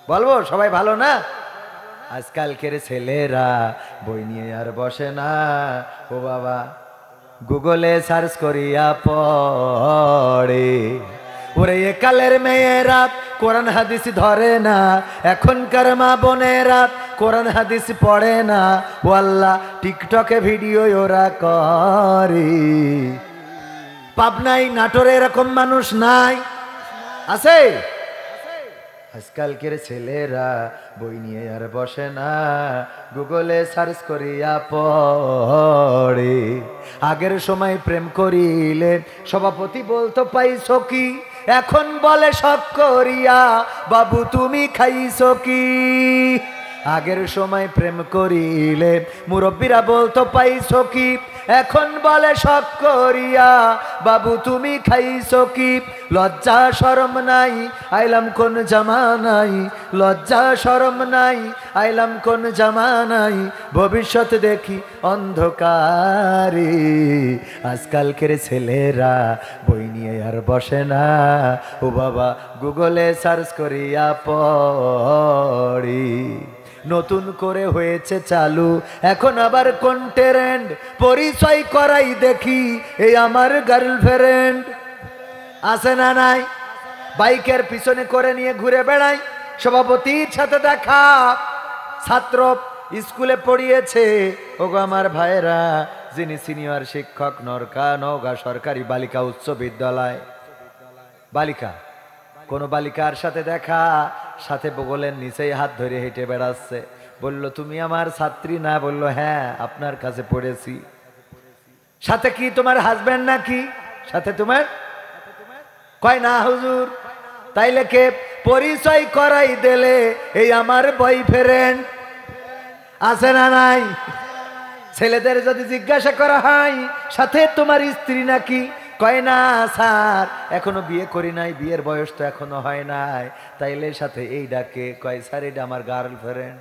বলবো সবাই ভালো না। আজকালকের ছেলেরা বই নিয়ে আর বসে না, ও বাবা গুগলে সার্চ করিয়া পড়ে। ওরে একালের মেয়েরা কোরআন হাদিস ধরে না, এখনকার মা বোনেরা কোরআন হাদিস পড়ে না, ও আল্লাহ টিকটকে ভিডিও ওরা করে। পাবনাই নাটোরে এরকম মানুষ নাই? আছে? আজকালকের ছেলেরা বই নিয়ে আর বসে না, গুগলে সার্চ করিয়া পড়ে। আগের সময় প্রেম করিলে সভাপতি বলতো পাইছো কি, এখন বলে শখ করিয়া বাবু তুমি খাইছো কি। আগের সময় প্রেম করিলে মুরব্বীরা বলতো পাইছো কি, এখন বলে শখ করিয়া বাবু তুমি খাইছো কি। লজ্জা শরম নাই, আইলাম কোন জামানাই, লজ্জা শরম নাই, আইলাম কোন জামানাই, ভবিষ্যৎ দেখি অন্ধকারে। আজকালকের ছেলেরা বই নিয়ে আর বসে না, ও বাবা গুগলে সার্চ করিয়া পড়ি। নতুন করে হয়েছে চালু এখন আবার কোন ট্রেন্ড, পরিচয় করাই দেখি এই আমার গার্লফ্রেন্ড। আছে না নাই? বাইকের পিছনে করে নিয়ে ঘুরে বেড়াই, সভাপতির সাথে দেখা, ছাত্র স্কুলে পড়িয়েছে। ওগো আমার ভাইরা, যিনি সিনিয়র শিক্ষক নওগাঁ সরকারি বালিকা উচ্চ বিদ্যালয়, বালিকা, কোন বালিকার সাথে দেখা, সাথে বগলের নিচেই হাত ধরে হেঁটে বেড়াচ্ছে। বলল তুমি আমার ছাত্রী না? বলল হ্যাঁ, আপনার কাছে পড়েছি। সাথে কি তোমার হাজবেন্ড নাকি? সাথে তোমার? কয় না হুজুর। তাইলে কে? পরিচয় করাই দিলে এই আমার বয়ফ্রেন্ড। আছে না নাই? ছেলেদের যদি জিজ্ঞাসা করা হয় সাথে তোমার স্ত্রী নাকি, কয় না স্যার এখনো বিয়ে করি নাই, বিয়ের বয়স তো এখনো হয় নাই। তাইলে সাথে এই ডাকে, কয় স্যার এটা আমার গার্লফ্রেন্ড।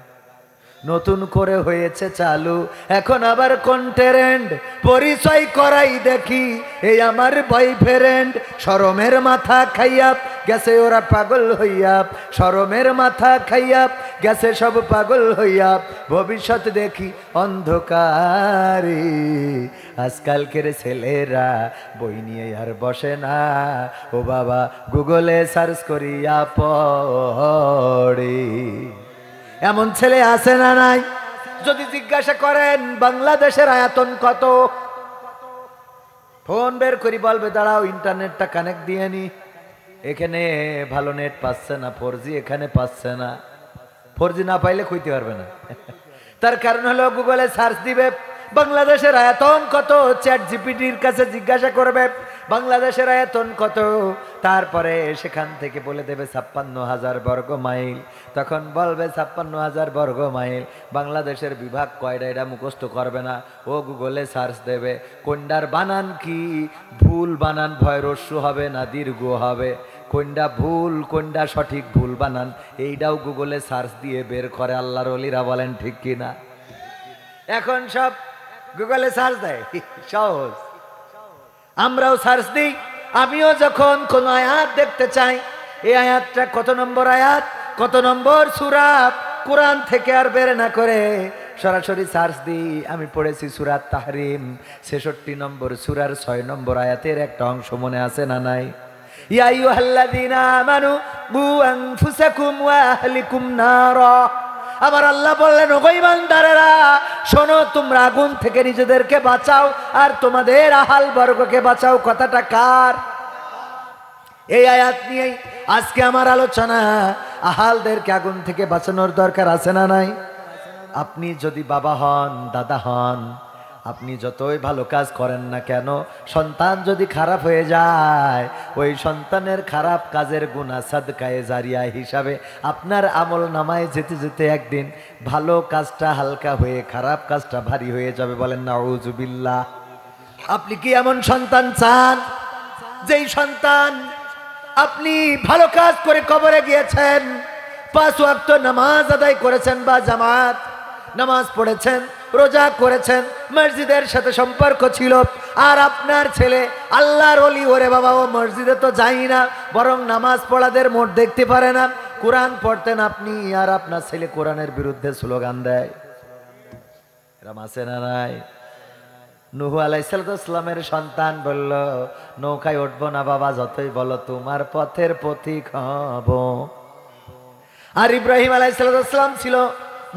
নতুন করে হয়েছে চালু এখন আবার কোন ট্রেন্ড, পরিচয় করাই দেখি এই আমার বয়ফ্রেন্ড। শরমের মাথা খাইয়া গেছে ওরা পাগল হইয়া, শরমের মাথা খাইয়া গেছে সব পাগল হইয়া, ভবিষ্যৎ দেখি অন্ধকারে। আজকালকের ছেলেরা বই নিয়ে আর বসে না, ও বাবা গুগলে সার্চ করিয়া পড়ে। এমন ছেলে আছে না নাই? যদি জিজ্ঞাসা করেন বাংলাদেশের আয়তন কত, ফোন বের করি বলবে দাঁড়াও ইন্টারনেটটা কানেক্ট দিয়ে নি। এখানে ভালো নেট পাচ্ছে না, 4G এখানে পাচ্ছে না। 4G না পাইলে কইতে পারবে না। তার কারণ হলো গুগলে সার্চ দিবে বাংলাদেশের আয়তন কত, চ্যাট জিপিটির কাছে জিজ্ঞাসা করবে বাংলাদেশের আয়তন কত, তারপরে সেখান থেকে বলে দেবে 56,000 বর্গ মাইল। তখন বলবে 56,000 বর্গ মাইল বাংলাদেশের বিভাগ কয়টা, এটা মুখস্থ করবে না, ও গুগলে সার্চ দেবে কোনটার বানান কি, ভুল বানান ভয় রস্যু হবে না দীর্ঘ হবে, কোনটা ভুল কোনটা সঠিক ভুল বানান এইটাও গুগলে সার্চ দিয়ে বের করে। আল্লাহর ওলিরা বলেন ঠিক কিনা? এখন সব গুগলে সার্চ দেয়, সহজ। আমরাও সার্চ দিই। আমিও যখন কোন আয়াত দেখতে চাই, এই আয়াতটা কত নম্বর আয়াত, কত নম্বর সূরা, কোরআন থেকে আর বের না করে সরাসরি সার্চ দিই। আমি পড়েছি সূরা তাহরিম 66 নম্বর সূরার 6 নম্বর আয়াতের একটা অংশ মনে আছে না নাই? ইয়া আইয়ুহাল্লাযীনা আমানু কু আনফুসাকুম ওয়া আহলিকুম নারা। আমার আল্লাহ বললেন, ওগো ঈমানদারেরা শোনো, তোমরা আগুন থেকে নিজেদেরকে বাঁচাও আর তোমাদের আহাল বর্গকে বাঁচাও। কথাটা কার? এই আয়াত নিয়েই আজকে আমার আলোচনা। আহালদেরকে আগুন থেকে বাঁচানোর দরকার আছে না নাই? আপনি যদি বাবা হন, দাদা হন, আপনি যতই ভালো কাজ করেন না কেন, সন্তান যদি খারাপ হয়ে যায়, ওই সন্তানের খারাপ কাজের গুনাহ সাদকায়ে জারিয়া হিসাবে আপনার আমল নামায় যেতে যেতে একদিন ভালো কাজটা হালকা হয়ে খারাপ কাজটা ভারী হয়ে যাবে। বলেন নাউযুবিল্লাহ। আপনি কি এমন সন্তান চান যেই সন্তান আপনি ভালো কাজ করে কবরে গিয়েছেন, 5 ওয়াক্ত নামাজ আদায় করেছেন বা জামাত নামাজ পড়েছেন, রোজা করেছেন, মসজিদের সাথে সম্পর্ক ছিল, আর আপনার ছেলে আল্লাহর ওলি, ওরে বাবা ও মসজিদে তো যাই না, বরং নামাজ পড়াদের মোট দেখতে পারে না, কোরআন পড়তেন আপনি, আর আপনার ছেলে কোরআনের বিরুদ্ধে স্লোগান দেয়। এরম আছে না নাই? নূহ আলাইহিস সালামের সন্তান বলল, নৌকায় উঠবো না বাবা, যতই বলো তোমার পথের পথিক হব। আর ইব্রাহিম আলাইহিস সালাম ছিল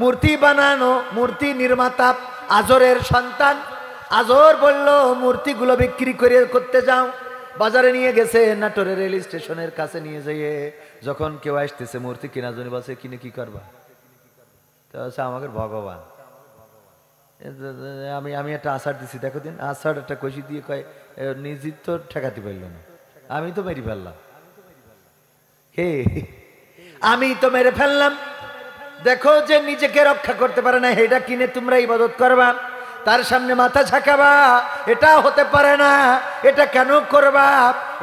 মূর্তি বানানো, মূর্তি নির্মাতা, আজরের সন্তান। আজর বলল, মূর্তিগুলো বিক্রি করতে যাও। বাজারে নিয়ে গেছে, নাটোরের রেল স্টেশনের কাছে নিয়ে যেয়ে যখন কেউ আসতেছে মূর্তি কেনা জন্য, বলছে কিনে কি করবা? তো আমাকে ভগবান, আমি একটা আষাঢ় দিছি, দেখো দিন আষাঢ় একটা কষি দিয়ে কয় নিজের তো ঠেকাতে পারল না, আমি তো মেরে ফেললাম, হে আমি তো মেরে ফেললাম। দেখো যে নিজেকে রক্ষা করতে পারে না, এটা কিনে তোমরা ইবাদত করবা, তার সামনে মাথা ঝাঁকাবা, এটা হতে পারে না, এটা কেন করবা,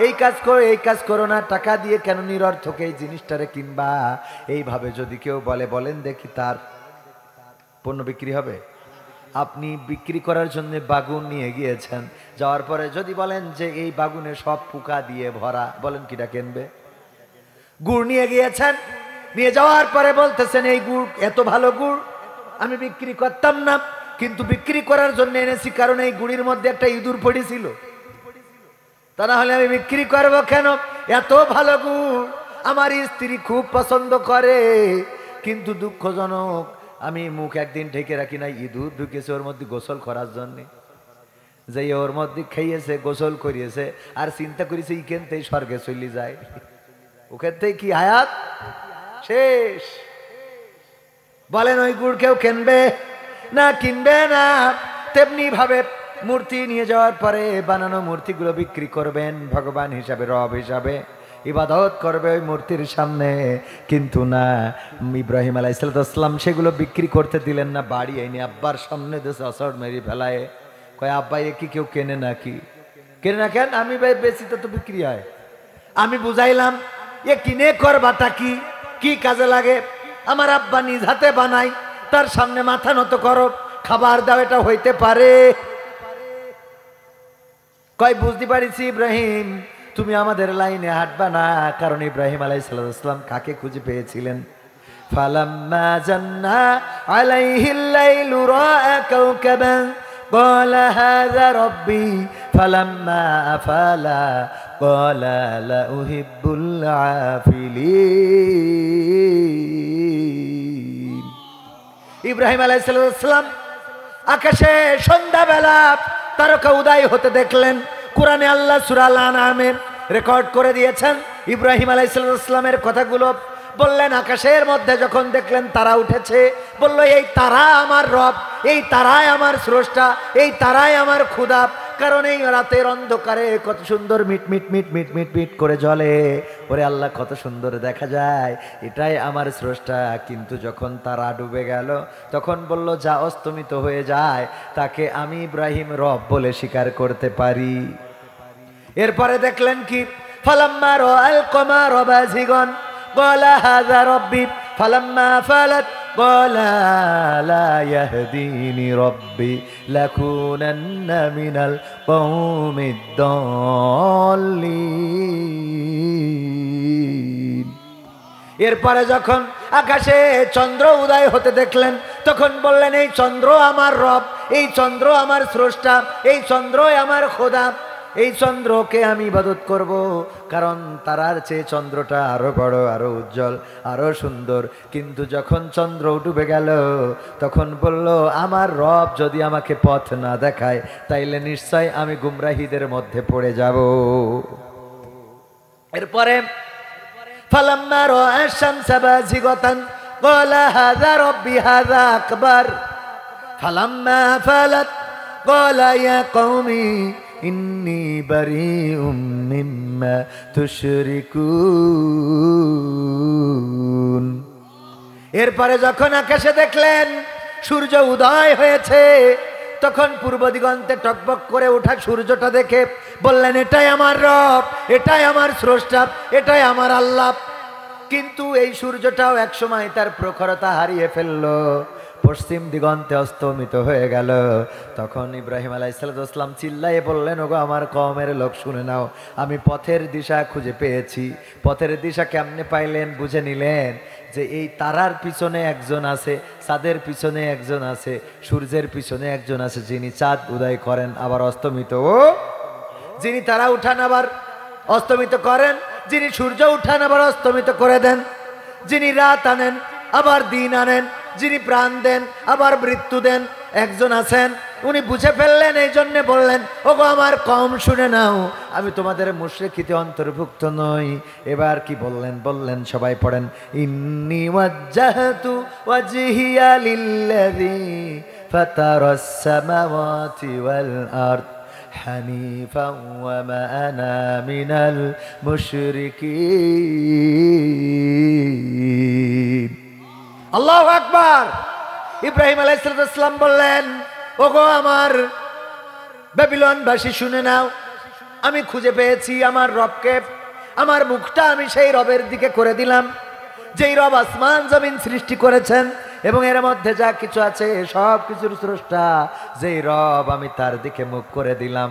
এই কাজ করো না, টাকা দিয়ে কেন নিরর্থক এই জিনিসটারে কিনবা? এইভাবে যদি কেউ বলে, বলেন দেখি তার পণ্য বিক্রি হবে? আপনি বিক্রি করার জন্য বাগুন নিয়ে গিয়েছেন, যাওয়ার পরে যদি বলেন যে এই বাগুনে সব পোকা দিয়ে ভরা, বলেন কিটা কিনবে? গুড় নিয়ে গিয়েছেন, নিয়ে যাওয়ার পরে বলতেছেন এই গুড় এত ভালো গুড় আমি বিক্রি করতাম না, কিন্তু বিক্রি করার জন্য এনেছি, কারণ এই গুড়ির মধ্যে একটা ইঁদুর পড়েছিল, তা না হলে আমি বিক্রি করব কেন? এত ভালো গুড় আমার স্ত্রী খুব পছন্দ করে, কিন্তু দুঃখজনক আমি মুখ একদিন ঢেকে রাখি না, ইঁদুর ঢুকেছে ওর মধ্যে গোসল করার জন্য, যে ওর মধ্যে খাইয়েছে, গোসল করিয়েছে, আর চিন্তা করেছে ইখান থেকে স্বর্গে চলে যায়, ওখান থেকে কি হায়াত শেষ। বলেন ওই গুড় কেউ কিনবে না? কিনবে না। তেমনি ভাবে মূর্তি নিয়ে যাওয়ার পরে বানানো মূর্তিগুলো বিক্রি করবেন ভগবান হিসাবে, রব হিসাবে, ইবাদত করবে ওই মূর্তির সামনে, কিন্তু না, ইব্রাহিম আলাইহিস সালাম সেগুলো বিক্রি করতে দিলেন না, বাড়ি আইনি আব্বার সামনে দেশে আসর মেরি ফেলায়, কয় আব্বা এ কি কেউ কেনে নাকি? কেনে না কেন? আমি বেশি তো বিক্রি হয়। আমি বুঝাইলাম এ কিনে করবাটা কি, কি কাজে লাগে? আমার আব্বা নিজ হাতে বানাই, তার সামনে মাথা নত করো, খাবার দাও, এটা হইতে পারে? কয় বুঝতে পারিছি ইব্রাহিম, তুমি আমাদের লাইনে হাঁটবা না, কারণ ইব্রাহিম আলাইহিস সালাম কাকে খুঁজে পেয়েছিলেন? ফালাম্মা জান্না আলাইহিল লাইলু রাআ কাওকাবান ক্বালা হাযা রাব্বি ফালাম্মা আফালা ক্বালা লা উহিব্বুল আফিলিন। ইব্রাহিম আলাইহিস সালাম আকাশে সন্ধ্যাবেলা তারকা উদয় হতে দেখলেন। কোরআনে আল্লাহ সূরা আল আনআমে রেকর্ড করে দিয়েছেন, ইব্রাহিম আলাইহিস সালামের কথাগুলো বললেন। আকাশের মধ্যে যখন দেখলেন তারা উঠেছে, বলল এই তারা আমার রব, এই তারাই আমার স্রষ্টা, এই তারাই আমার খোদা। কারণ এই রাতের অন্ধকারে কত সুন্দর মিট মিট মিট মিট মিট মিট করে জ্বলে, ওরে আল্লাহ কত সুন্দর দেখা যায়, এটাই আমার স্রষ্টা। কিন্তু যখন তারা ডুবে গেল তখন বলল যা অস্তমিত হয়ে যায় তাকে আমি ইব্রাহিম রব বলে স্বীকার করতে পারি। এরপরে দেখলেন কি, ফালাম্মা রাআল কমারা বাযিগান ক্বালা হাযা রাব্বি ফালাম্মা ফালাত ক্বালা লা ইয়াহদিনি রাব্বি লাকুনান্না মিনাল কওমিদ দাল্লিন। এরপরে যখন আকাশে চন্দ্র উদয় হতে দেখলেন তখন বললেন এই চন্দ্র আমার রব, এই চন্দ্র আমার স্রষ্টা, এই চন্দ্রই আমার খোদা, এই চন্দ্রকে আমি ইবাদত করব, কারণ তারার চেয়ে চন্দ্রটা আরো বড়, আরো উজ্জ্বল, আরো সুন্দর। কিন্তু যখন চন্দ্র ডুবে গেল তখন বলল আমার রব যদি আমাকে পথ না দেখায় তাইলে নিশ্চয় আমি গুমরাহীদের মধ্যে পড়ে যাব। এরপরে ফালাম্মা রাআ শামসা বাযিগাতান ক্বালা হাযা রাব্বি হাযা আকবার ফালাম্মা ফালাত ক্বালা ইয়া কওমি ইন্নী বারীউম মিম্মা তুশরিকুন। এরপরে যখন আকাশে দেখলেন সূর্য উদয় হয়েছে তখন পূর্ব দিগন্তে টকবক করে ওঠা সূর্যটা দেখে বললেন এটাই আমার রব, এটাই আমার স্রষ্টা, এটাই আমার আল্লাহ। কিন্তু এই সূর্যটাও একসময় তার প্রখরতা হারিয়ে ফেললো, পশ্চিম দিগন্তে অস্তমিত হয়ে গেল। তখন ইব্রাহিম আলাইহিস সালাম চিল্লায়ে বললেন ওগো আমার কওমের লোক শুনে নাও, আমি পথের দিশা খুঁজে পেয়েছি। পথের দিশা কেমনে পাইলেন? বুঝে নিলেন যে এই তারার পিছনে একজন আছে, চাঁদের পিছনে একজন আছে, সূর্যের পিছনে একজন আছে যিনি চাঁদ উদয় করেন আবার অস্তমিত, যিনি তারা উঠান আবার অস্তমিত করেন, যিনি সূর্য উঠান আবার অস্তমিত করে দেন, যিনি রাত আনেন আবার দিন আনেন, যিনি প্রাণ দেন আবার মৃত্যু দেন, একজন আছেন। উনি বুঝে ফেললেন, এই জন্য বললেন ওগো আমার কওম শুনে নাও, আমি তোমাদের মুশরিকিতে অন্তর্ভুক্ত নই। এবার কি বললেন? বললেন সবাই পড়েন, ইন্নী ওয়াজ্জাহতু ওয়াজহিয়া লিল্লাযী ফাতারাস সামাওয়াতি ওয়াল আরদ হানিফান ওয়া মা আনা মিনাল মুশরিকিন। আল্লাহু আকবার। ইব্রাহিম আলাইহিস সালাম বললেন ওগো আমার বাবিলনবাসী শুনে নাও, আমি খুঁজে পেয়েছি আমার রবকে, আমার মুখটা আমি সেই রবের দিকে করে দিলাম যেই রব আসমান জমিন সৃষ্টি করেছেন এবং এর মধ্যে যা কিছু আছে সব কিছুর স্রষ্টা, যেই রব আমি তার দিকে মুখ করে দিলাম।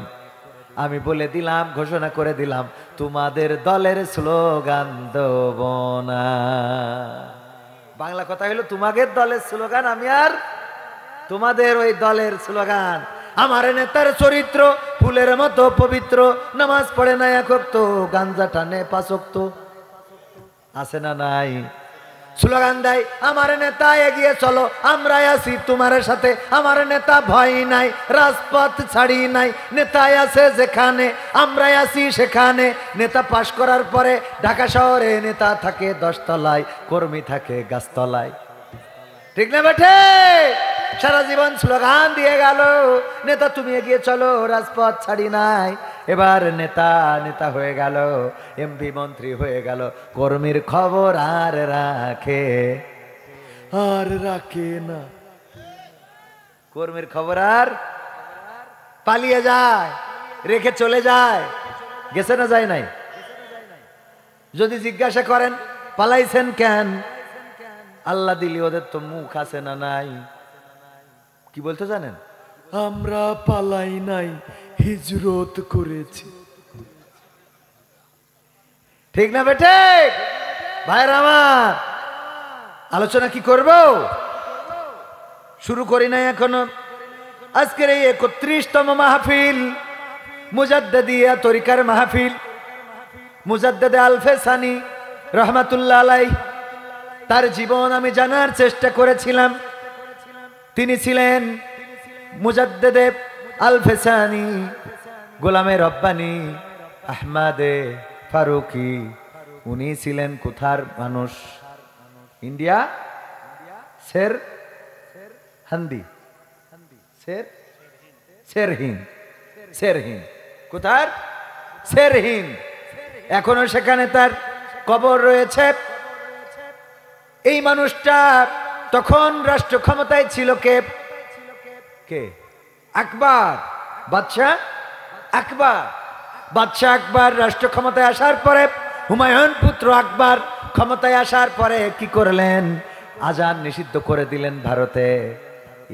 আমি বলে দিলাম, ঘোষণা করে দিলাম তোমাদের দলের স্লোগান দেব না। বাংলা কথা হলো তোমাদের দলের স্লোগান আমি আর তোমাদের ওই দলের স্লোগান। আমার নেতার চরিত্র ফুলের মতো পবিত্র, নামাজ পড়ে না এক ওয়াক্ত, গাঞ্জা টানে 5 ওয়াক্ত, আছে না নাই? স্লোগান দেয় আমার নেতা এগিয়ে চলো, আমরা আছি তোমার সাথে, আমার নেতা ভয় নাই, রাজপথ ছাড়ি নাই, নেতা আছে যেখানে আমরা আছি সেখানে। নেতা পাশ করার পরে ঢাকা শহরে নেতা থাকে 10 তলায়, কর্মী থাকে গাছতলায়, ঠিক না বেঠে? সারা জীবন স্লোগান দিয়ে গেল, নেতা তুমি এগিয়ে চলো, রাজপথ ছাড়ি নাই। এবার নেতা নেতা হয়ে গেল, এমপি মন্ত্রী হয়ে গেল, কর্মীর খবর আর রাখে না, কর্মীর খবর আর পালিয়ে যায়, রেখে চলে যায়। গেছে না যায় নাই? যদি জিজ্ঞাসা করেন পালাইছেন কেন, আল্লাহ দিলি ওদের তো মুখ আছে না নাই, কি বলতে জানেন? আমরা পালাই নাই, হিজরত করেছি। ঠিক না বেটে? ভাইরা আমার, আলোচনা কি করব? শুরু করি নাই এখনো। আজকের এই 31তম মাহফিল, মুজাদ্দিদিয়া তরিকার মাহফিল। মুজাদ্দিদ আল-ফেসানি রহমাতুল্লাহ আলাইহি, তার জীবন আমি জানার চেষ্টা করেছিলাম। তিনি ছিলেন মুজাদ্দিদ আল-ফেসানি, গোলামে রব্বানি আহমদে ফারুকি উনি ছিলেন কোথার মানুষ? ইন্ডিয়া, শের হান্দি, শেরহিন্দ, শেরহিন্দ। কোথার? শেরহিন্দ। এখনো সেখানে তার কবর রয়েছে। এই মানুষটা তখন রাষ্ট্র ক্ষমতায় ছিল কে? কে? আকবর, বাদশাহ আকবর। বাদশাহ আকবর রাষ্ট্র ক্ষমতায় আসার পরে, হুমায়ুন পুত্র আকবর ক্ষমতায় আসার পরে কি করলেন? আজান নিষিদ্ধ করে দিলেন ভারতে,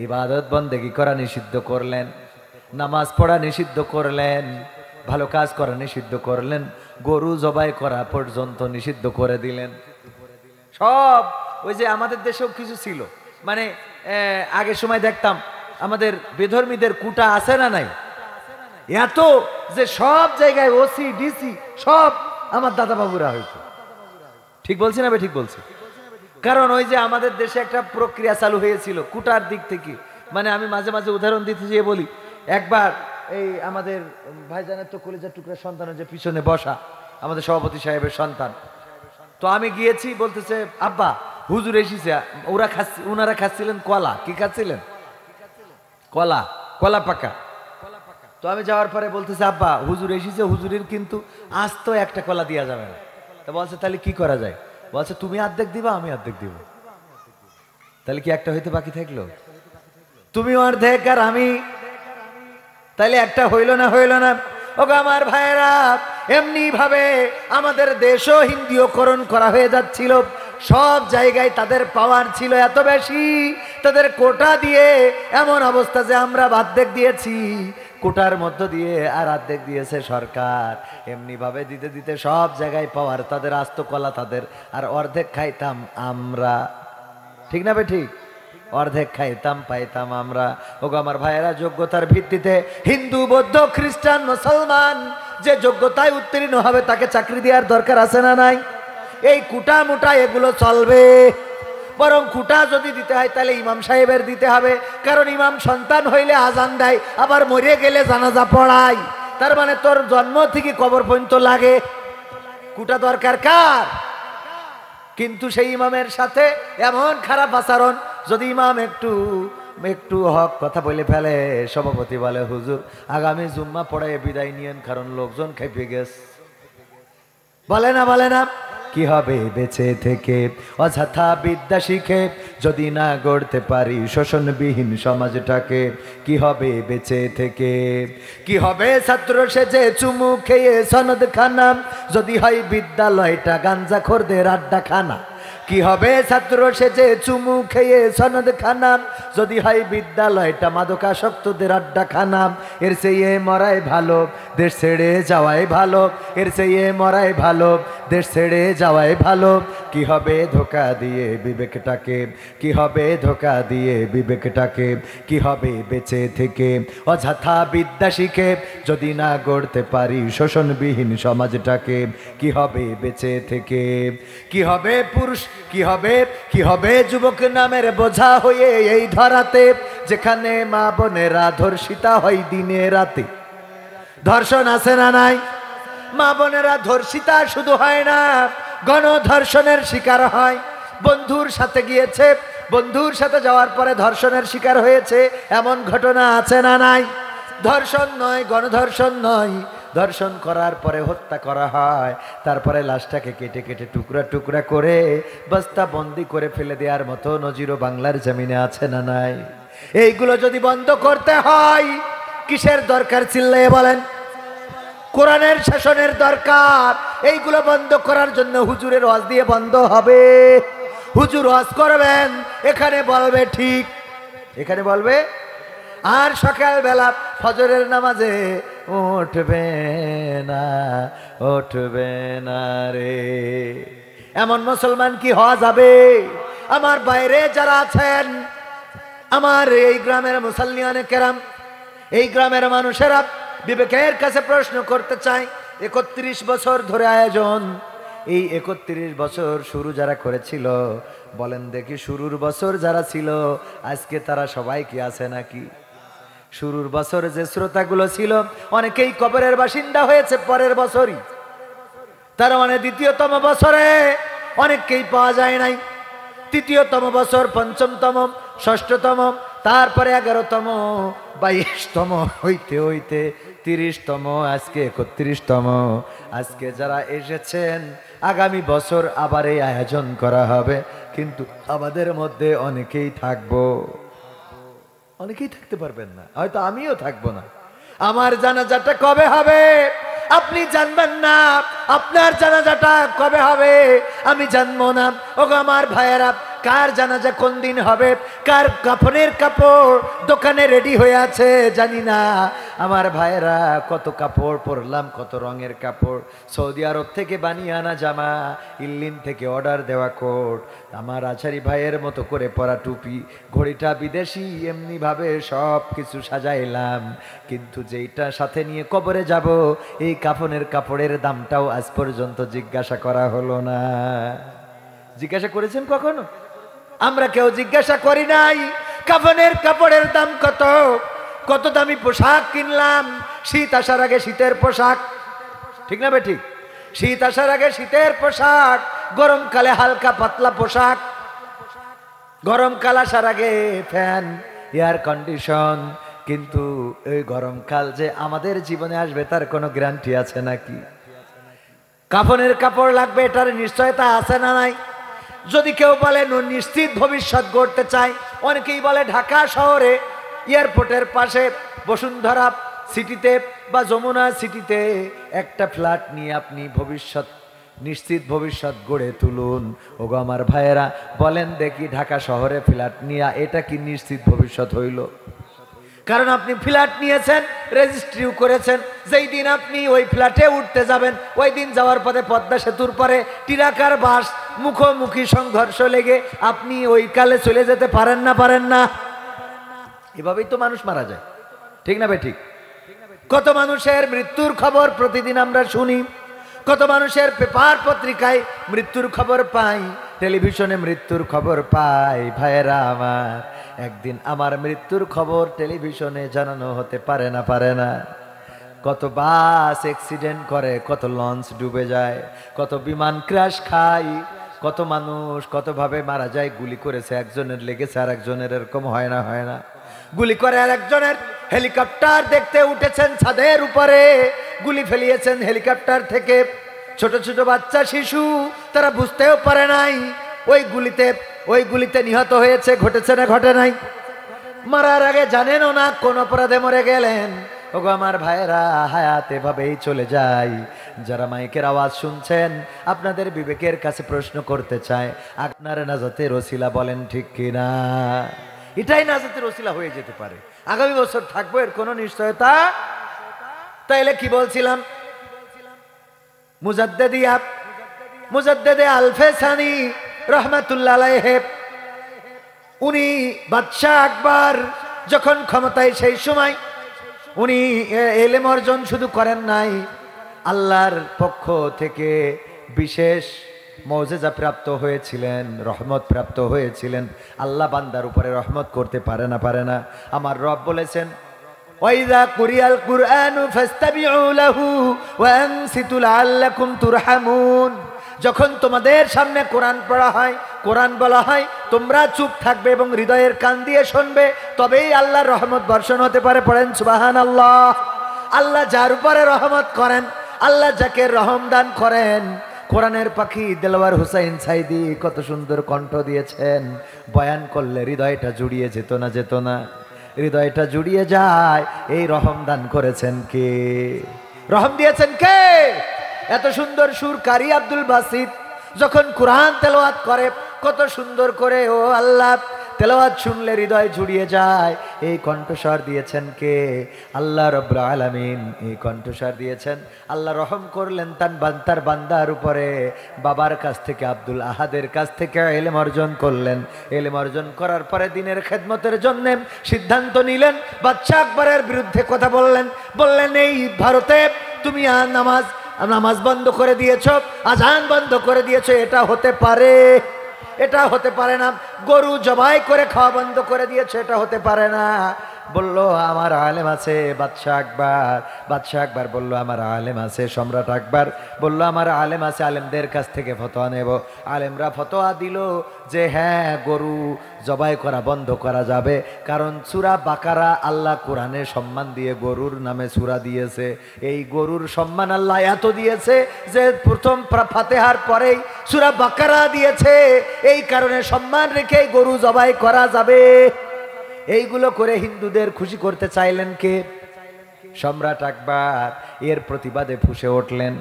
ইবাদত বন্দেগী করা নিষিদ্ধ করলেন, নামাজ পড়া নিষিদ্ধ করলেন, ভালো কাজ করা নিষিদ্ধ করলেন, গরু জবাই করা পর্যন্ত নিষিদ্ধ করে দিলেন। সব ওই যে আমাদের দেশেও কিছু ছিল, মানে আগের সময় দেখতাম আমাদের বেধর্মীদের কুটা আছে না নাই, এত যে সব জায়গায় ওসি ডিসি সব আমার দাদা বাবুরা হইতো। ঠিক বলছি না? ঠিক বলছি। কারণ ওই যে আমাদের দেশে একটা প্রক্রিয়া চালু হয়েছিল কুটার দিক থেকে, মানে আমি মাঝে মাঝে উদাহরণ দিতে গিয়ে বলি, একবার এই আমাদের ভাইজানের তো কলেজার টুকরা সন্তানের যে পিছনে বসা আমাদের সভাপতি সাহেবের সন্তান, তো আমি গিয়েছি, বলতেছে আব্বা হুজুর এসেছে, ওনারা খাচ্ছিলেন কলা। কি খাচ্ছিলেন? কলা, কলা পাকা। তো আমি যাওয়ার পরে বলতেছে আব্বা হুজুর এসেছে, হুজুরের কিন্তু আস্ত একটা কলা দেওয়া যাবে না। তো বলছে তাহলে কি করা যায়? বলছে তুমি অর্ধেক দিবা, আমি অর্ধেক দিব। তাহলে কি একটা হইতে বাকি থাকলো? তুমি অর্ধেক আর আমি, তাহলে একটা হইল না? হইল না। ওগো আমার ভাইয়েরা, এমনি ভাবে আমাদের দেশও হিন্দীয়করণ করা হয়ে যাচ্ছিল। সব জায়গায় তাদের পাওয়ার ছিল এত বেশি, তাদের কোটা দিয়ে এমন অবস্থা যে আমরা অর্ধেক দিয়েছি, কোটার মধ্য দিয়ে আর অর্ধেক দিয়েছে সরকার। এমনি ভাবে দিতে দিতে সব জায়গায় পাওয়ার তাদের, আস্ত কলা তাদের, আর অর্ধেক খাইতাম আমরা। ঠিক না ঠিক? অর্ধেক খাইতাম পাইতাম আমরা। ওগো আমার ভাইয়েরা, যোগ্যতার ভিত্তিতে হিন্দু বৌদ্ধ খ্রিস্টান মুসলমান যে যোগ্যতায় উত্তীর্ণ হবে তাকে চাকরি দেওয়ার দরকার আছে না নাই? এই কুটা মুটা এগুলো চলবে? বরং কুটা যদি দিতে হয় তাহলে ইমাম সাহেবের দিতে হবে, কারণ ইমাম সন্তান হইলে আজান দেয়, আবার মরে গেলে জানাজা পড়ায়। তার মানে তোর জন্ম থেকে কবর পর্যন্ত লাগে। কুটা দরকার কার? কিন্তু সেই ইমামের সাথে এমন খারাপ আচরণ, যদি ইমাম একটু হক কথা বলে ফেলে, সভাপতি বলে হুজুর আগামী জুম্মা পড়ায় বিদায় নিয়েন, কারণ লোকজন খেপে গেছে। বলে না? বলে না? কি হবে বেঁচে থেকে অযথা বিদ্যা শিখে, যদি না গড়তে পারি শোষণবিহীন সমাজটাকে? কি হবে বেঁচে থেকে? কি হবে ছাত্র সেজে চুমু খেয়ে সনদ খানা, যদি হয় বিদ্যালয়টা গাঞ্জাখোরদের আড্ডাখানা? কি হবে ছাত্র সেজে চুমু খেয়ে সনদ খানা, যদি হয় বিদ্যালয়টা মাদকাসক্তদের আড্ডাখানা? এর চেয়ে মরাই ভালো দেশ ছেড়ে যাওয়াই ভালো, এর চেয়ে মরাই ভালো দেশ ছেড়ে যাওয়াই ভালো। কি হবে ধোকা দিয়ে বিবেকটাকে? কি হবে ধোকা দিয়ে বিবেকটাকে? কি হবে বেঁচে থেকে অযথা বিদ্যা শিখে, যদি না গড়তে পারি শোষণবিহীন সমাজটাকে? কি হবে বেঁচে থেকে? কি হবে পুরুষ, কি হবে যুবক নামের বোঝা হয়ে এই ধরাতে, যেখানে মা বোনেরা ধর্ষিতা হয় দিনে রাতে? ধর্ষণ আছে না নাই? মা বোনেরা ধর্ষিতা শুধু হয় না, গণধর্ষণের শিকার হয়। বন্ধুর সাথে গিয়েছে, বন্ধুর সাথে যাওয়ার পরে ধর্ষণের শিকার হয়েছে, এমন ঘটনা আছে না নাই? ধর্ষণ নয়, গণধর্ষণ নয়, ধর্ষণ করার পরে হত্যা করা হয়, তারপরে লাশটাকে কেটে কেটে টুকরা টুকরা করে বস্তা বন্দি করে ফেলে দেওয়ার মতো নজিরও বাংলার জমিনে আছে না নাই? এইগুলো যদি বন্ধ করতে হয়, কিসের দরকার চিল্লায়ে বলেন? কোরআনের শাসনের দরকার। এইগুলো বন্ধ করার জন্য হুজুরের ওয়াজ দিয়ে বন্ধ হবে। হুজুর ওয়াজ করবেন, এখানে বলবে ঠিক, এখানে বলবে, আর সকালবেলা ফজরের নামাজে উঠবে না রে। এমন মুসলমান কি হওয়া যাবে? আমার বাইরে যারা আছেন, আমার এই গ্রামের মুসল্লিয়ানে কেরাম, এই গ্রামের মানুষেরা বিবেকের কাছে প্রশ্ন করতে চায়, 31 বছর ধরে আয়োজন, এই 31 বছর শুরু যারা করেছিল, বলেন দেখি শুরুর বছর যারা ছিল আজকে তারা সবাই কি আছে নাকি? শুরুর বছর যে শ্রোতাগুলো ছিল অনেকেই কবরের বাসিন্দা হয়েছে পরের বছরই। তার মানে দ্বিতীয়তম বছরে অনেককেই পাওয়া যায় নাই, তৃতীয়তম বছর, পঞ্চমতম, ষষ্ঠতম, তারপরে 11তম, 22তম, হইতে হইতে 30তম, আজকে 31তম। আজকে যারা এসেছেন আগামী বছর আবার এই আয়োজন করা হবে, কিন্তু আমাদের মধ্যে অনেকেই থাকবো, অনেকেই থাকতে পারবেন না, হয়তো আমিও থাকবো না। আমার জানাজাটা কবে হবে আপনি জানবেন না, আপনার জানাজাটা কবে হবে আমি জানবো না। ওগো আমার ভাইয়েরা, কার জানাজা কোন দিন হবে, কার কাফনের কাপড় দোকানে রেডি হয়ে আছে জানি না। আমার ভাইয়েরা, কত কাপড় পরলাম, কত রঙের কাপড়, সৌদি আরব থেকে বানিয়ে আনা জামা, ইল্লিন থেকে অর্ডার দেওয়া কোট, আমার আচারি ভাইয়ের মতো করে পরা টুপি, ঘড়িটা বিদেশি, এমনি ভাবে সব কিছু সাজাইলাম, কিন্তু যেইটা সাথে নিয়ে কবরে যাব এই কাফনের কাপড়ের দামটাও আজ পর্যন্ত জিজ্ঞাসা করা হলো না। জিজ্ঞাসা করেছেন কখনো? আমরা কেউ জিজ্ঞাসা করি নাই কাফনের কাপড়ের দাম কত। কত দামি পোশাক কিনলাম, শীত আসার আগে শীতের পোশাক, ঠিক না বেঠিক? শীত আসার আগে শীতের পোশাক, গরমকালে হালকা পাতলা পোশাক, গরমকাল আসার আগে ফ্যান, এয়ার কন্ডিশন। কিন্তু এই গরমকাল যে আমাদের জীবনে আসবে তার কোনো গ্যারান্টি আছে নাকি? কাফনের কাপড় লাগবে, এটার নিশ্চয়তা আছে না নাই? যদি কেউ বলে নিশ্চিত ভবিষ্যৎ গড়তে চায়, অনেকেই বলে ঢাকা শহরে এয়ারপোর্টের পাশে বসুন্ধরা সিটিতে বা যমুনা সিটিতে একটা ফ্ল্যাট নিয়ে আপনি ভবিষ্যৎ, নিশ্চিত ভবিষ্যৎ গড়ে তুলুন। ওগো আমার ভাইয়েরা, বলেন দেখি ঢাকা শহরে ফ্ল্যাট নিয়ে এটা কি নিশ্চিত ভবিষ্যৎ হইল? কারণ আপনি ফ্ল্যাট নিয়েছেন, রেজিস্ট্রিও করেছেন, যেই দিন আপনি ওই ফ্ল্যাটে উঠতে যাবেন ওই দিন যাওয়ার পথে পদ্মা সেতুর পরে টিরাকার বাস, মুখোমুখি সংঘর্ষ লেগে আপনি ওই কালে চলে যেতে পারেন না, পারেন না। এভাবেই তো মানুষ মারা যায়, ঠিক না ভাই? ঠিক। কত মানুষের মৃত্যুর খবর প্রতিদিন আমরা শুনি, কত মানুষের পেপার পত্রিকায় মৃত্যুর খবর পাই, টেলিভিশনে মৃত্যুর খবর পাই। ভাইয়েরা আমার, একদিন আমার মৃত্যুর খবর টেলিভিশনে জানানো হতে পারে না, পারে না। কত বাস অ্যাক্সিডেন্ট করে, কত লঞ্চ ডুবে যায়, কত বিমান ক্র্যাশ খায়, কত মানুষ কতভাবে মারা যায়। গুলি করেছে একজনের, লেগেছে আর একজনের, এরকম হয় না? হয় না? গুলি করে আর একজনের, হেলিকপ্টার দেখতে উঠেছেন ছাদের উপরে, গুলি ফেলিয়েছেন হেলিকপ্টার থেকে। ছোট ছোট বাচ্চা শিশু, তারা বুঝতেও পারে নাই ওই গুলিতে নিহত হয়েছে, ঘটেছে না ঘটে নাই? মারার আগে জানেনও না কোন অপরাধে মরে গেলেন। ওগো আমার ভাইয়েরা, হায়াত এভাবেই চলে যায়। যারা মাইকের আওয়াজ শুনছেন, আপনাদের বিবেকের কাছে প্রশ্ন করতে চায়, আপনার নাজাতের ওসিলা বলেন ঠিক কিনা? এটাই নাজাতের ওসিলা হয়ে যেতে পারে। আগামী বছর থাকবো এর কোনো নিশ্চয়তা? তাইলে কি বলছিলাম, মুজাদ্দেদে আলফেসানি রহমাতুল্লাহ আলাইহি, উনি বাদশাহ আকবর যখন ক্ষমতায়, সেই সময় উনি ইলম অর্জন শুধু করেন নাই, আল্লাহর পক্ষ থেকে বিশেষ মৌজেজা প্রাপ্ত হয়েছিলেন, রহমত প্রাপ্ত হয়েছিলেন। আল্লাহ বান্দার উপরে রহমত করতে পারে না, পারে না? আমার রব বলেছেন, ওয়াইযা কুরিয়াল কুরআনু ফাসতাবিউ লাহু ওয়া আনসিতু লাআল্লাকুম তুরহামুন। যখন তোমাদের সামনে কোরআন পড়া হয়, কোরআন বলা হয়, তোমরা চুপ থাকবে এবং হৃদয়ের কান দিয়ে শুনবে, তবেই আল্লাহর রহমত বর্ষণ হতে পারে। পড়েন সুবহানাল্লাহ। আল্লাহ যার উপরে রহমত করেন, আল্লাহ যাকে রহম দান করেন। কোরআনের পাখি দেলোয়ার হুসাইন সাইদি কত সুন্দর কণ্ঠ দিয়েছেন, বয়ান করলে হৃদয়টা জুড়িয়ে যেত না, যেত না? হৃদয়টা জুড়িয়ে যায়। এই রহম দান করেছেন কে? রহম দিয়েছেন কে? এত সুন্দর সুর কারি আব্দুল বাসিত যখন কোরআন তেলাওয়াত করে, কত সুন্দর করে ও আল্লাহ তেলাওয়াত শুনলে হৃদয় জুড়িয়ে যায়। এই কণ্ঠস্বর দিয়েছেন কে? আল্লাহ রাব্বুল আলামিন এই কণ্ঠস্বর দিয়েছেন। আল্লাহ রহম করলেন তার বান্দার উপরে। বাবার কাছ থেকে, আব্দুল আহাদের কাছ থেকে ইলম অর্জন করলেন। ইলম অর্জন করার পরে দিনের খেদমতের জন্য সিদ্ধান্ত নিলেন। বাদশাহ আকবরের বিরুদ্ধে কথা বললেন এই ভারতে তুমি নামাজ বন্ধ করে দিয়েছ, আজান বন্ধ করে দিয়েছ, এটা হতে পারে? এটা হতে পারে না। গরু জবাই করে খাওয়া বন্ধ করে দিয়েছে, এটা হতে পারে না। বলল আমার আলেম আছে বাদশাহ আকবর। বাদশাহ আকবর বলল আমার আলেম আছে। সম্রাট আকবর বলল আমার আলেম আছে, আলেমদের কাছ থেকে ফতোয়া নেব। আলেমরা ফতোয়া দিল যে হ্যাঁ, গরু জবাই করা বন্ধ করা যাবে, কারণ সূরা বাকারা আল্লাহ কোরআনে সম্মান দিয়ে গরুর নামে সূরা দিয়েছে। এই গরুর সম্মান আল্লাহ এত দিয়েছে যে প্রথম ফাতিহার পরেই সূরা বাকারা দিয়েছে, এই কারণে সম্মান রেখে গরু জবাই করা যাবে। এইগুলো করে হিন্দুদের খুশি করতে চাইলেন কে? সম্রাট আকবর। এর প্রতিবাদে ফুঁসে উঠলেন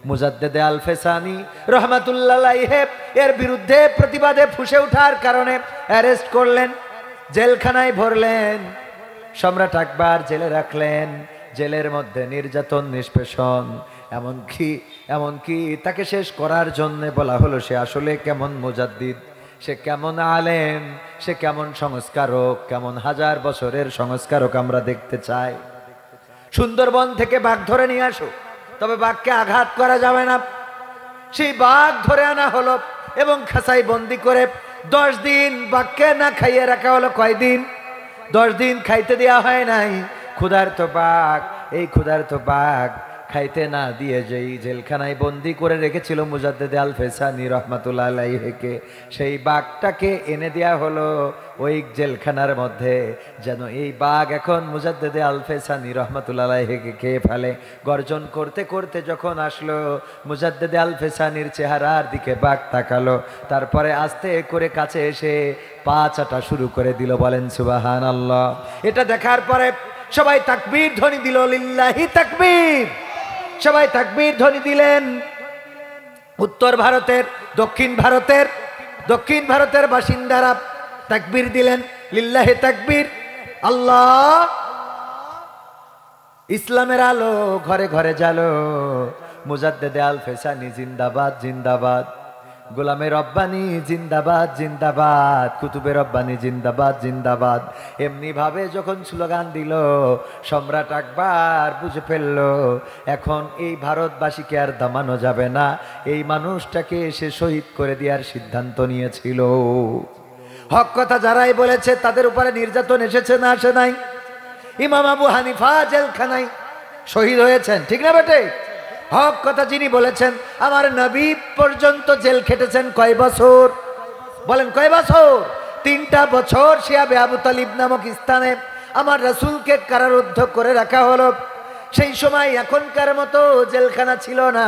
মুজাদ্দেদে আল ফেসানি রহমাতুল্লাহ আলাইহি। এর বিরুদ্ধে প্রতিবাদে ফুঁসে ওঠার কারণে অ্যারেস্ট করলেন, জেলখানায় ভরলেন। সম্রাট আকবর জেলে রাখলেন। জেলের মধ্যে নির্যাতন নিষ্পেষণ, এমনকি তাকে শেষ করার জন্য বলা হলো সে আসলে কেমন মুজাদ্দিদ, সে কেমন আলেম, সে কেমন সংস্কারক, কেমন হাজার বছরের সংস্কারক আমরা দেখতে চাই। সুন্দরবন থেকে বাঘ ধরে নিয়ে আসো, তবে বাঘকে আঘাত করা যাবে না। সেই বাঘ ধরে আনা হলো এবং খাঁচায় বন্দি করে 10 দিন বাঘকে না খাইয়ে রাখা হলো। কয়দিন? 10 দিন খাইতে দেওয়া হয় নাই। ক্ষুধার্ত বাঘ, এই ক্ষুধার্ত বাঘ খাইতে না দিয়ে যেই জেলখানায় বন্দি করে রেখেছিল মুজাদ্দেদে আল ফেসানি রহমাতুল্লাহ আলাইহিকে, সেই বাঘটাকে এনে দেয়া হলো ওই জেলখানার মধ্যে, যেন এই বাঘ এখন মুজাদ্দেদে আল ফেসানি রহমাতুল্লাহ আলাইহিকে খেয়ে ফেলে। গর্জন করতে করতে যখন আসলো, মুজাদ্দেদে আল ফেসানির চেহারার দিকে বাঘ তাকালো, তারপরে আস্তে করে কাছে এসে পা চাটা শুরু করে দিল। বলেন সুবহানাল্লাহ। এটা দেখার পরে সবাই তাকবীর ধ্বনি দিল, লিল্লাহি তাকবীর। সবাই তাকবীর ধ্বনি দিলেন। উত্তর ভারতের, দক্ষিণ ভারতের বাসিন্দারা তাকবীর দিলেন, লিল্লাহি তাকবীর। আল্লাহ, ইসলামের আলো ঘরে ঘরে জ্বালো। মুজাদ্দেদে আল ফেসানি জিন্দাবাদ জিন্দাবাদ, গোলামে রব্বানি জিন্দাবাদ জিন্দাবাদ, কুতুবে রব্বানি জিন্দাবাদ জিন্দাবাদ। এমনি ভাবে যখন স্লোগান দিল, সম্রাট আকবর বুঝে ফেলল এখন এই ভারতবাসীকে আর দমানো যাবে না। এই মানুষটাকে সে শহীদ করে দেওয়ার সিদ্ধান্ত নিয়েছিল। হক কথা যারাই বলেছে তাদের উপরে নির্যাতন এসেছে না আসে নাই? ইমাম আবু হানিফা জেলখানায় শহীদ হয়েছেন, ঠিক না বেটে? হক কথা যিনি বলেছেন, আমার নবী পর্যন্ত জেল খেটেছেন কয় বছর? বলেন কয় বছর? 3টা বছর শিয়াবে আবু তালিব নামক স্থানে আমার রাসূলকে কারারুদ্ধ করে রাখা হলো। সেই সময় এখনকার মতো জেলখানা ছিল না,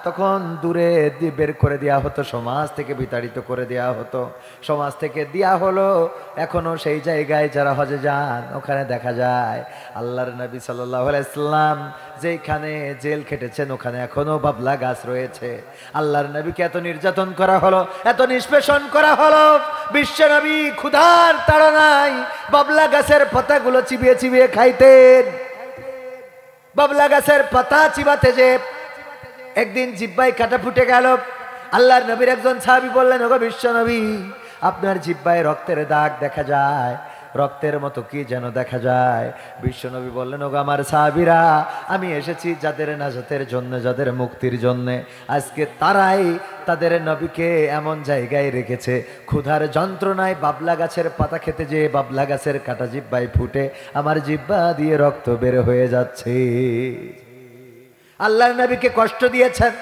তখন দূরে বের করে দেওয়া হতো, সমাজ থেকে বিতাড়িত করে দেওয়া হতো। সমাজ থেকে দেওয়া হলো। এখনো সেই জায়গায় যারা হজে যান ওখানে দেখা যায় আল্লাহর নবী সাল্লাল্লাহু আলাইহি সাল্লাম যেখানে জেল খেটেছেন ওখানে এখনো বাবলা গাছ রয়েছে। আল্লাহর নবীকে এত নির্যাতন করা হলো, এত নিষ্পেষণ করা হলো, বিশ্ব নবী ক্ষুধার তাড়নায় বাবলা গাছের পাতাগুলো চিবিয়ে চিবিয়ে খাইতেন। বাবলা গাছের পাতা চিবাতে যে একদিন জিহ্বায় কাটা ফুটে গেল। আল্লাহর নবীর একজন সাহাবী বললেন, ওগো বিশ্ব নবী, আপনার জিহ্বায় রক্তের দাগ দেখা যায়, রক্তের মতো কি যেন দেখা যায়। বিশ্ব নবী বললেন, ওগো আমার সাহাবীরা, আমি এসেছি যাদের নাজাতের জন্য, যাদের মুক্তির জন্য। আজকে তারাই তাদের নবীকে এমন জায়গায় রেখেছে, ক্ষুধার যন্ত্রণায় বাবলা গাছের পাতা খেতে যেয়ে বাবলা গাছের কাটা জিহ্বায় ফুটে আমার জিহ্বা দিয়ে রক্ত বের হয়ে যাচ্ছে। আল্লাহর নবীকে কষ্ট দিয়েছেন,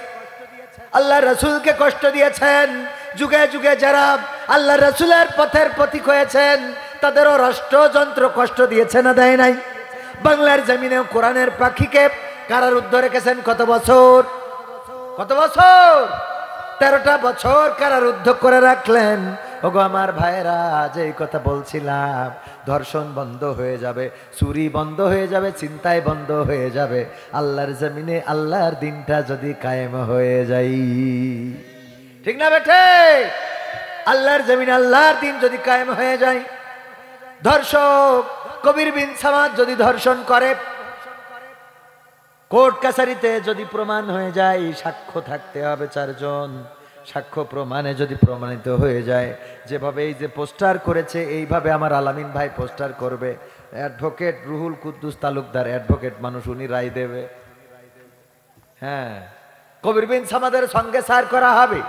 আল্লাহর রাসূলকে কষ্ট দিয়েছেন। যুগে যুগে যারা আল্লাহর রাসূলের পথের পথিক হয়েছেন তাদেরও রাষ্ট্রযন্ত্র কষ্ট দিয়েছে না দেয় নাই? বাংলার জমিনেও কোরআনের পাখিকে কারারুদ্ধ রেখেছেন কত বছর? কত বছর? 13টা বছর কারারুদ্ধ করে রাখলেন। ওগো আমার ভাইরা, যেই কথা বলছিলাম, ধর্ষণ বন্ধ হয়ে যাবে, চুরি বন্ধ হয়ে যাবে, ছিনতাই বন্ধ হয়ে যাবে আল্লাহর জমিনে আল্লাহর দিনটা যদি কায়েম হয়ে যায়। ঠিক না বেঠে? আল্লাহর জমিনে আল্লাহর দিন যদি কায়েম হয়ে যায়, ধর্ষক কবির বিন সামাদ যদি ধর্ষণ করে, কোর্ট কাছারিতে যদি প্রমাণ হয়ে যায়, সাক্ষ্য থাকতে হবে 4 জন, সাক্ষ্য প্রমাণে যদি প্রমাণিত হয়ে যায়, যেভাবে এই যে পোস্টার করেছে এইভাবে আমার আলামিন ভাই পোস্টার করবে, অ্যাডভোকেট রুহুল কুদ্দুস তালুকদার অ্যাডভোকেট মানুষ, উনি রায় দেবে। হ্যাঁ, কবির বিন সামাদের সঙ্গে সার করা হবে,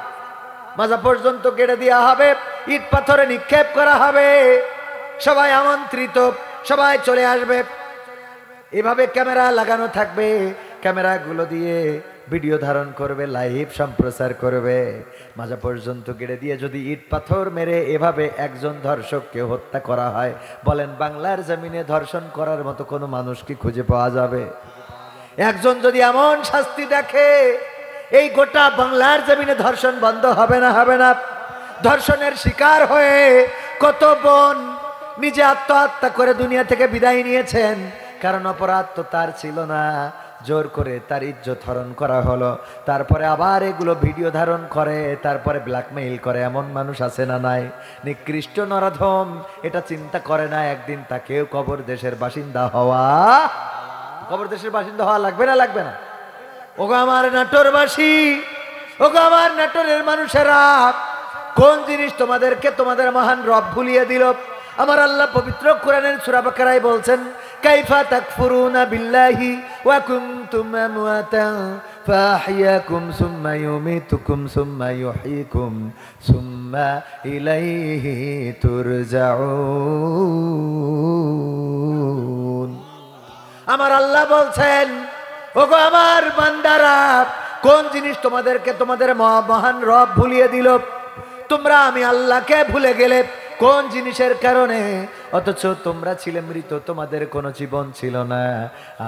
মাজা পর্যন্ত কেটে দেওয়া হবে, ইট পাথরে নিক্ষেপ করা হবে, সবাই আমন্ত্রিত। সবাই চলে আসবে। এভাবে ক্যামেরা লাগানো থাকবে, ক্যামেরাগুলো দিয়ে ভিডিও ধারণ করবে, লাইভ সম্প্রচার করবে। মাঝা পর্যন্ত গেড়ে দিয়ে যদি ইট পাথর মেরে এভাবে একজন ধর্ষককে হত্যা করা হয়, বলেন বাংলার জমিনে ধর্ষণ করার মতো কোনো মানুষ কি খুঁজে পাওয়া যাবে? একজন যদি এমন শাস্তি দেখে, এই গোটা বাংলার জমিনে ধর্ষণ বন্ধ হবে না, হবে না। ধর্ষণের শিকার হয়ে কত বোন নিজে আত্মহত্যা করে দুনিয়া থেকে বিদায় নিয়েছেন, কারণ অপরাধ তো তার ছিল না, জোর করে তার ইজ্জত হরণ করা হলো। তারপরে আবার এগুলো ভিডিও ধারণ করে, তারপরে ব্ল্যাকমেইল করে। এমন মানুষ আছে না নাই? নিকৃষ্ট নরাধম এটা চিন্তা করে না একদিন তাকেও কবর দেশের বাসিন্দা হওয়া, কবর দেশের বাসিন্দা হওয়া লাগবে না, লাগবে না? ওগো আমার নাটোরবাসী, ওগো আমার নাটোরের মানুষেরা, কোন জিনিস তোমাদেরকে তোমাদের মহান রব ভুলিয়ে দিল? আমার আল্লাহ পবিত্র কোরআনের সূরা বাকারায় বলছেন, কাইফা তাকফুরুনা বিল্লাহি ওয়া কুনতুম আমওয়াতান ফাআহইয়াকুম সুম্মা ইউমীতুকুম সুম্মা ইউহয়িকুম সুম্মা ইলাইহি তুরজাউন। আমার আল্লাহ বলছেন, ওগো আমার বান্দারা, কোন জিনিস তোমাদেরকে তোমাদের মহান রব ভুলিয়ে দিল? তোমরা আমি আল্লাহকে ভুলে গেলে কোন জিনিসের কারণে? অথচ তোমরা ছিলে মৃত, তোমাদের কোনো জীবন ছিল না।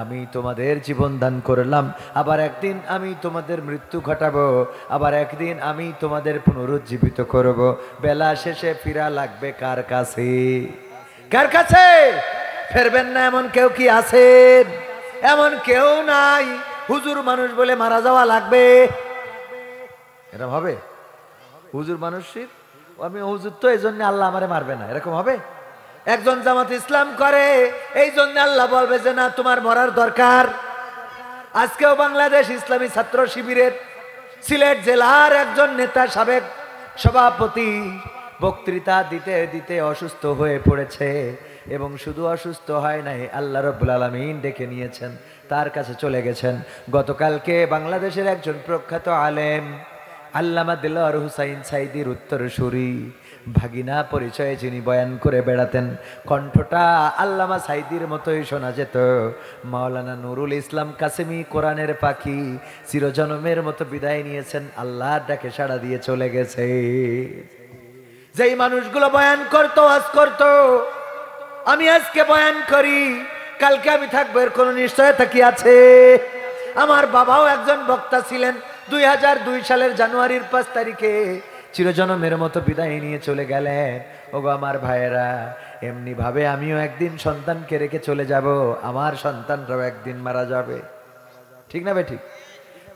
আমি তোমাদের জীবন দান করলাম, আবার একদিন আমি তোমাদের মৃত্যু ঘটাবো, আবার একদিন আমি তোমাদের পুনরুজ্জীবিত করব। বেলা শেষে ফিরা লাগবে কার কাছে? কার কাছে? ফেরবেন না এমন কেউ কি আছেন? এমন কেউ নাই। হুজুর মানুষ বলে মারা যাওয়া লাগবে, এরকম হবে? হুজুর মানুষের আমি হুজুর তো এই জন্য আল্লাহ আমারে মারবে না, এরকম হবে? একজন জামাত ইসলাম করে এই জন্য আল্লাহ বলবে যে না, তোমার মরার দরকার। আজকেও বাংলাদেশ ইসলামী ছাত্র শিবিরের সিলেট জেলার একজন নেতা, সাবেক সভাপতি, বক্তৃতা দিতে দিতে অসুস্থ হয়ে পড়েছে, এবং শুধু অসুস্থ হয় নাই, আল্লাহ রাব্বুল আলামিন ডেকে নিয়েছেন, তার কাছে চলে গেছেন। গতকালকে বাংলাদেশের একজন প্রখ্যাত আলেম আল্লামা দেলোয়ার হুসাইন সাইদির উত্তরসূরি ভাগিনা পরিচয়ে যিনি বয়ান করে বেড়াতেন, কণ্ঠটা আল্লামা সাইদির মতোই শোনা যেত। মাওলানা নুরুল ইসলাম কাসেমি, কোরআনের পাখি, চিরজনমের মতো বিদায় নিয়েছেন, আল্লাহর ডাকে সাড়া দিয়ে চলে গেছে। যেই মানুষগুলো বয়ান করতো, ওয়াজ করতো, আমি আজকে বয়ান করি, কালকে আমি থাকবো, এর কোনো নিশ্চয়তা কি আছে? আমার বাবাও একজন বক্তা ছিলেন, 2002 সালের জানুয়ারির 5 তারিখে চিরজনমের মতো বিদায় নিয়ে চলে গেলেন। ওগো আমার ভাইয়েরা, এমনি ভাবে আমিও একদিন সন্তানকে রেখে চলে যাব, আমার সন্তানরাও একদিন মারা যাবে, ঠিক না বে ঠিক?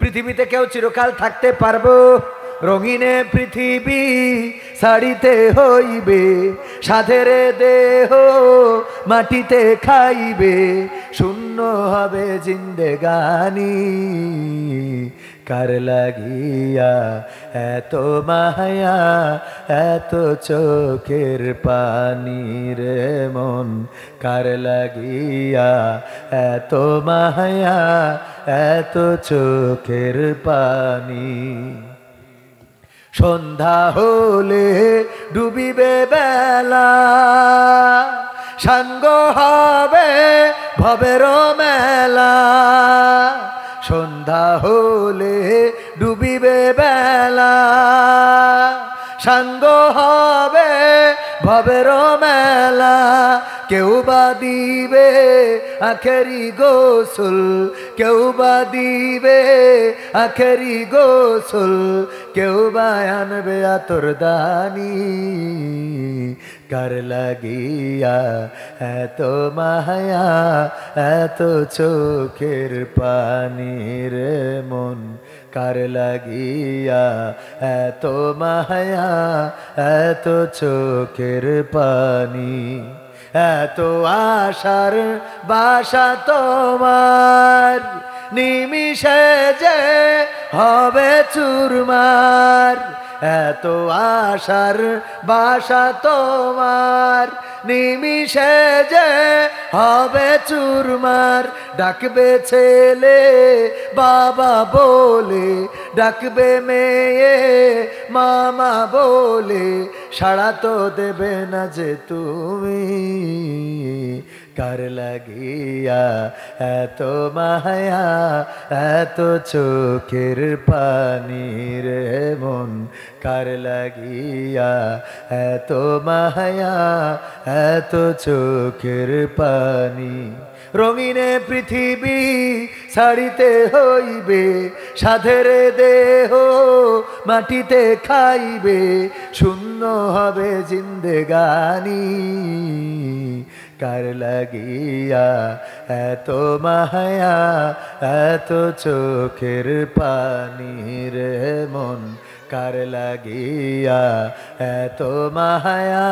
পৃথিবীতে কেউ চিরকাল থাকতে পারবো? রঙিনে পৃথিবী ছাড়িতে হইবে, সাধের দেহ মাটিতে খাইবে, শূন্য হবে জিন্দেগানি। কার লাগিয়া এত মায়া, এত চোখের পানি রে মন? কার লাগিয়া এত মায়া, এত চোখের পানি? সন্ধ্যা হলে ডুবিবে বেলা, সাঙ্গ হবে ভবের মেলা। সন্ধ্যা হলে ডুবিবে বেলা, সাঙ্গ হবে ভবের মেলা। কেউ বা দিবে আখেরি গোসল, কেউ বা দিবে আখেরি গোসল, কেউ বা আনবে আতর দানি। কার লাগিয়া এত মায়া, এত চোখের পানি রে মন? কার লাগিয়া এত মায়া, এত চোখের পানি? এত আশার বাসা তোমার, নিমিষে যে হবে চুরমার। এত আশার বাসা তোমার, নিমিষে যে হবে চুরমার। ডাকবে ছেলে বাবা বলে, ডাকবে মেয়ে মামা বলে, সাড়া তো দেবে না যে তুমি। কার লাগিয়া এত মায়া এত চোখের পানি রে মন কার লাগিয়া এত মায়া এত চোখের পানি রঙিনে পৃথিবী ছাড়িতে হইবে সাধের দেহ মাটিতে খাইবে শূন্য হবে জিন্দেগানি কার লাগিয়া এত মায়া এত চোখের পানি রে মন কার লাগিয়া এত মায়া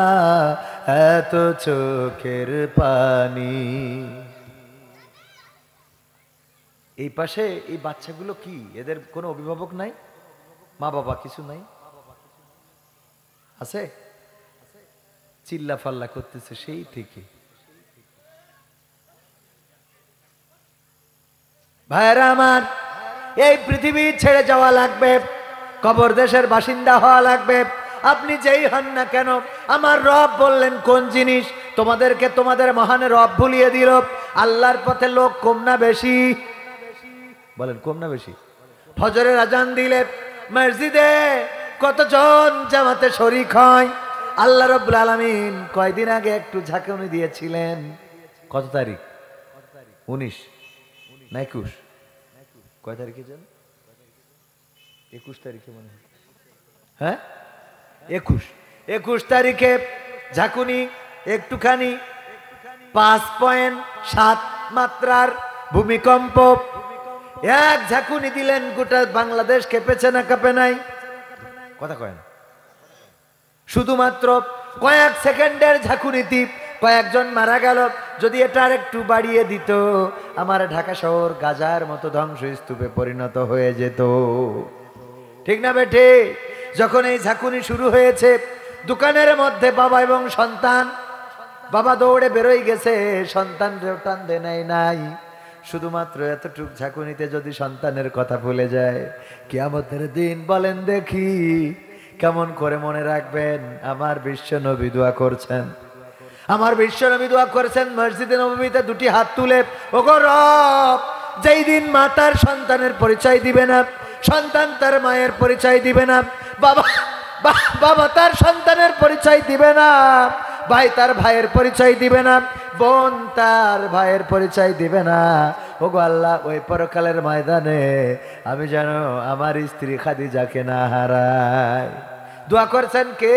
এত চোখের পানি। এই পাশে এই বাচ্চাগুলো কি এদের কোনো অভিভাবক নাই মা বাবা কিছু নাই আছে চিল্লা ফাল্লা করতেছে সেই থেকে ভাইরা আমার এই পৃথিবী ছেড়ে যাওয়া লাগবে কবর দেশের বাসিন্দা হওয়া লাগবে আপনি যেই হন না কেন আমার রব বললেন কোন জিনিস তোমাদেরকে তোমাদের মহানের রব ভুলিয়ে দিল আল্লাহর পথে লোক কম না বেশি বলেন কম না বেশি ফজরের আজান দিলে মসজিদে কতজন জামাতে শরীক হয় আল্লাহ রাব্বুল আলামিন কয়দিন আগে একটু ঝাঁকুনি দিয়েছিলেন কত তারিখ 19 না 21 কয় তারিখে জান 21 তারিখে মনে হয় হ্যাঁ 21 তারিখে ঝাঁকুনি একটুখানি 5.7 মাত্রার ভূমিকম্প এক ঝাঁকুনি দিলেন গোটা বাংলাদেশ কেঁপেছে না কাঁপে নাই কথা কয় না শুধুমাত্র কয়েক সেকেন্ডের ঝাঁকুনিতে কয়েকজন মারা গেল যদি এটা একটু বাড়িয়ে দিত আমার ঢাকা শহর গাজার মতো ধ্বংসস্তূপে পরিণত হয়ে যেত ঠিক না বেটে যখন এই ঝাঁকুনি শুরু হয়েছে দোকানের মধ্যে বাবা এবং সন্তান বাবা দৌড়ে বেরোয় গেছে সন্তান টান দে নাই শুধুমাত্র এতটুক ঝাঁকুনিতে যদি সন্তানের কথা ভুলে যায় কিয়ামতের দিন বলেন দেখি কেমন করে মনে রাখবেন আমার বিশ্ব নবী দোয়া করছেন আমার বিশ্ব নবী দোয়া করেছেন মসজিদে নববীতে দুটি হাত তুলে ওগো রব যেই দিন মা তার সন্তানের পরিচয় দিবে না সন্তান তার মায়ের পরিচয় দিবে না বাবা তার সন্তানের পরিচয় দিবে না ভাই তার ভাইয়ের পরিচয় দিবে না বোন তার ভাইয়ের পরিচয় দিবে না ওগো আল্লাহ ওই পরকালের ময়দানে আমি যেন আমার স্ত্রী খাদিজাকে না হারাই দোয়া করছেন কে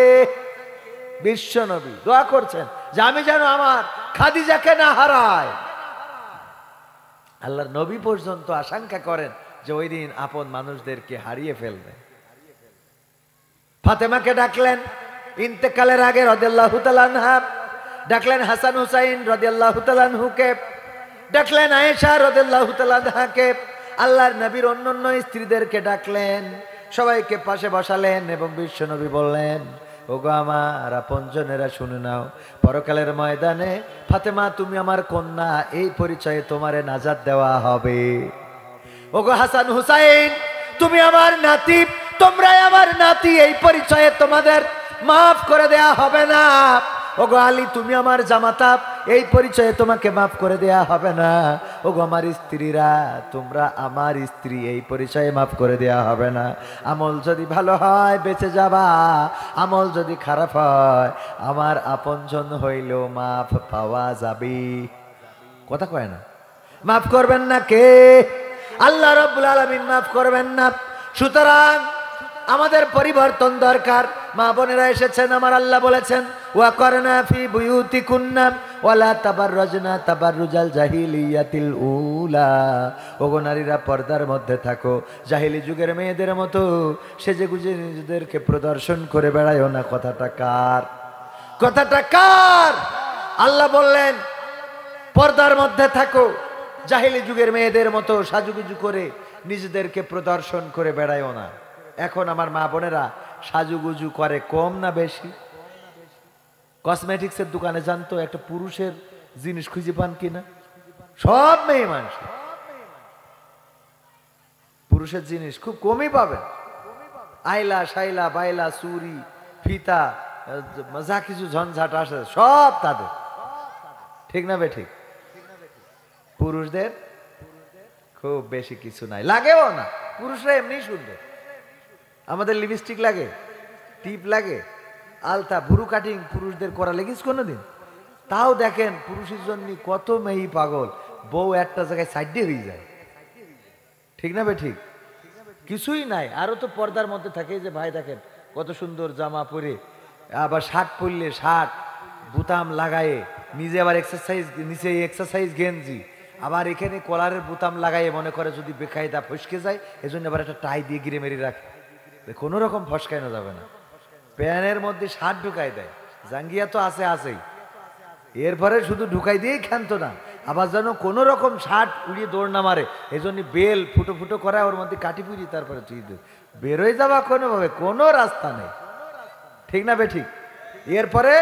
বিশ্ব নবী দোয়া করছেন যে আমি যেন আমার খাদিজাকে না হারাই আল্লাহর নবী পর্যন্ত আশঙ্কা করেন যে ওই দিন আপন মানুষদেরকে হারিয়ে ফেলবে ফাতেমাকে ডাকলেন ইন্তেকালের আগে রাদিয়াল্লাহু তাআলা আনহা ডাকলেন হাসান হুসাইন রাদিয়াল্লাহু তাআলা আনহুকে ডাকলেন আয়েশা রাদিয়াল্লাহু তাআলা আনহাকে আল্লাহর নবীর অন্যান্য স্ত্রীদেরকে ডাকলেন সবাইকে পাশে বসালেন এবং বিশ্ব নবী বললেন ওগো আমার আপনজনেরা শুনে নাও পরকালের ময়দানে ফাতেমা তুমি আমার কন্যা এই পরিচয়ে তোমারে নাজাত দেওয়া হবে ওগো হাসান হুসাইন তুমি আমার নাতি তোমরাই আমার নাতি এই পরিচয়ে তোমাদের মাফ করে দেয়া হবে না ওগো আলী তুমি আমার জামাতা এই পরিচয়ে তোমাকে মাফ করে দেয়া হবে না ওগো আমার স্ত্রীরা তোমরা আমার স্ত্রী এই পরিচয়ে মাফ করে দেয়া হবে না আমল যদি ভালো হয় বেঁচে যাবা আমল যদি খারাপ হয় আমার আপনজন হইলেও মাফ পাওয়া যাবে কথা কয় না মাফ করবেন না কে আল্লাহ রাব্বুল আলামিন মাফ করবেন না সুতরাং আমাদের পরিবর্তন দরকার মা বোনেরা এসেছেন আমার আল্লাহ বলেছেন ওয়া করনা ফি বুয়ুতিকুন্না ওয়ালা তাবাররাজনা তাবাররুজাল জাহিলিয়াতিল উলা ওগো নারীরা পর্দার মধ্যে থাকো জাহিলি যুগের মেয়েদের মতো সেজেগুজে নিজেদেরকে প্রদর্শন করে বেড়ায়ও না কথাটা কার আল্লাহ বললেন পর্দার মধ্যে থাকো জাহিলি যুগের মেয়েদের মতো সাজুগুজু করে নিজেদেরকে প্রদর্শন করে বেড়ায়ও না এখন আমার মা বোনেরা সাজুগুজু করে কম না বেশি কসমেটিক্সের দোকানে জানতো একটা পুরুষের জিনিস খুঁজে পান কিনা সব মেয়ে মানুষ পুরুষের জিনিস খুব কমই পাবেন আইলা শাইলা বাইলা চুরি ফিতা যা কিছু ঝঞ্ঝাট আসে সব তাদের ঠিক না বে ঠিক পুরুষদের খুব বেশি কিছু নাই, লাগেও না, পুরুষরা এমনি সুন্দর। আমাদের লিপস্টিক লাগে, টিপ লাগে, আলতা, ভুরু কাটিং পুরুষদের করা লেগেছে কোনোদিন? তাও দেখেন পুরুষের জন্য কত মেয়ে পাগল, বউ একটা জায়গায় সাইডে হয়ে যায়। ঠিক না বে ঠিক? কিছুই নাই, আরো তো পর্দার মধ্যে থাকে। যে ভাই দেখেন কত সুন্দর জামা পরে, আবার শার্ট পরলে শার্ট বুতাম লাগায়ে, নিজে আবার এক্সারসাইজ, নিচে এক্সারসাইজ গেঞ্জি, আবার এখানে কলারের বুতাম লাগাইয়ে মনে করে যদি বেকায়দা ফসকে যায়, এজন্য আবার একটা টাই দিয়ে গিরে মেরে রাখে, কোনো রকম ফসকানো যাবে না। প্যানের মধ্যে শার্ট ঢুকাই দেয়, জাঙ্গিয়া তো আছে আছেই, এরপরে শুধু ঢুকাই দিয়েই ক্ষান্ত না, আবার যেন কোনো রকম শার্ট উড়িয়ে দৌড় না মারে, এই জন্য বেল ফুটো ফুটো করা, ওর মধ্যে কাটি পুড়ি তারপরে তুই বেরোয় যাওয়া কোনোভাবে, কোনো রাস্তা নেই। ঠিক না বে ঠিক? এরপরে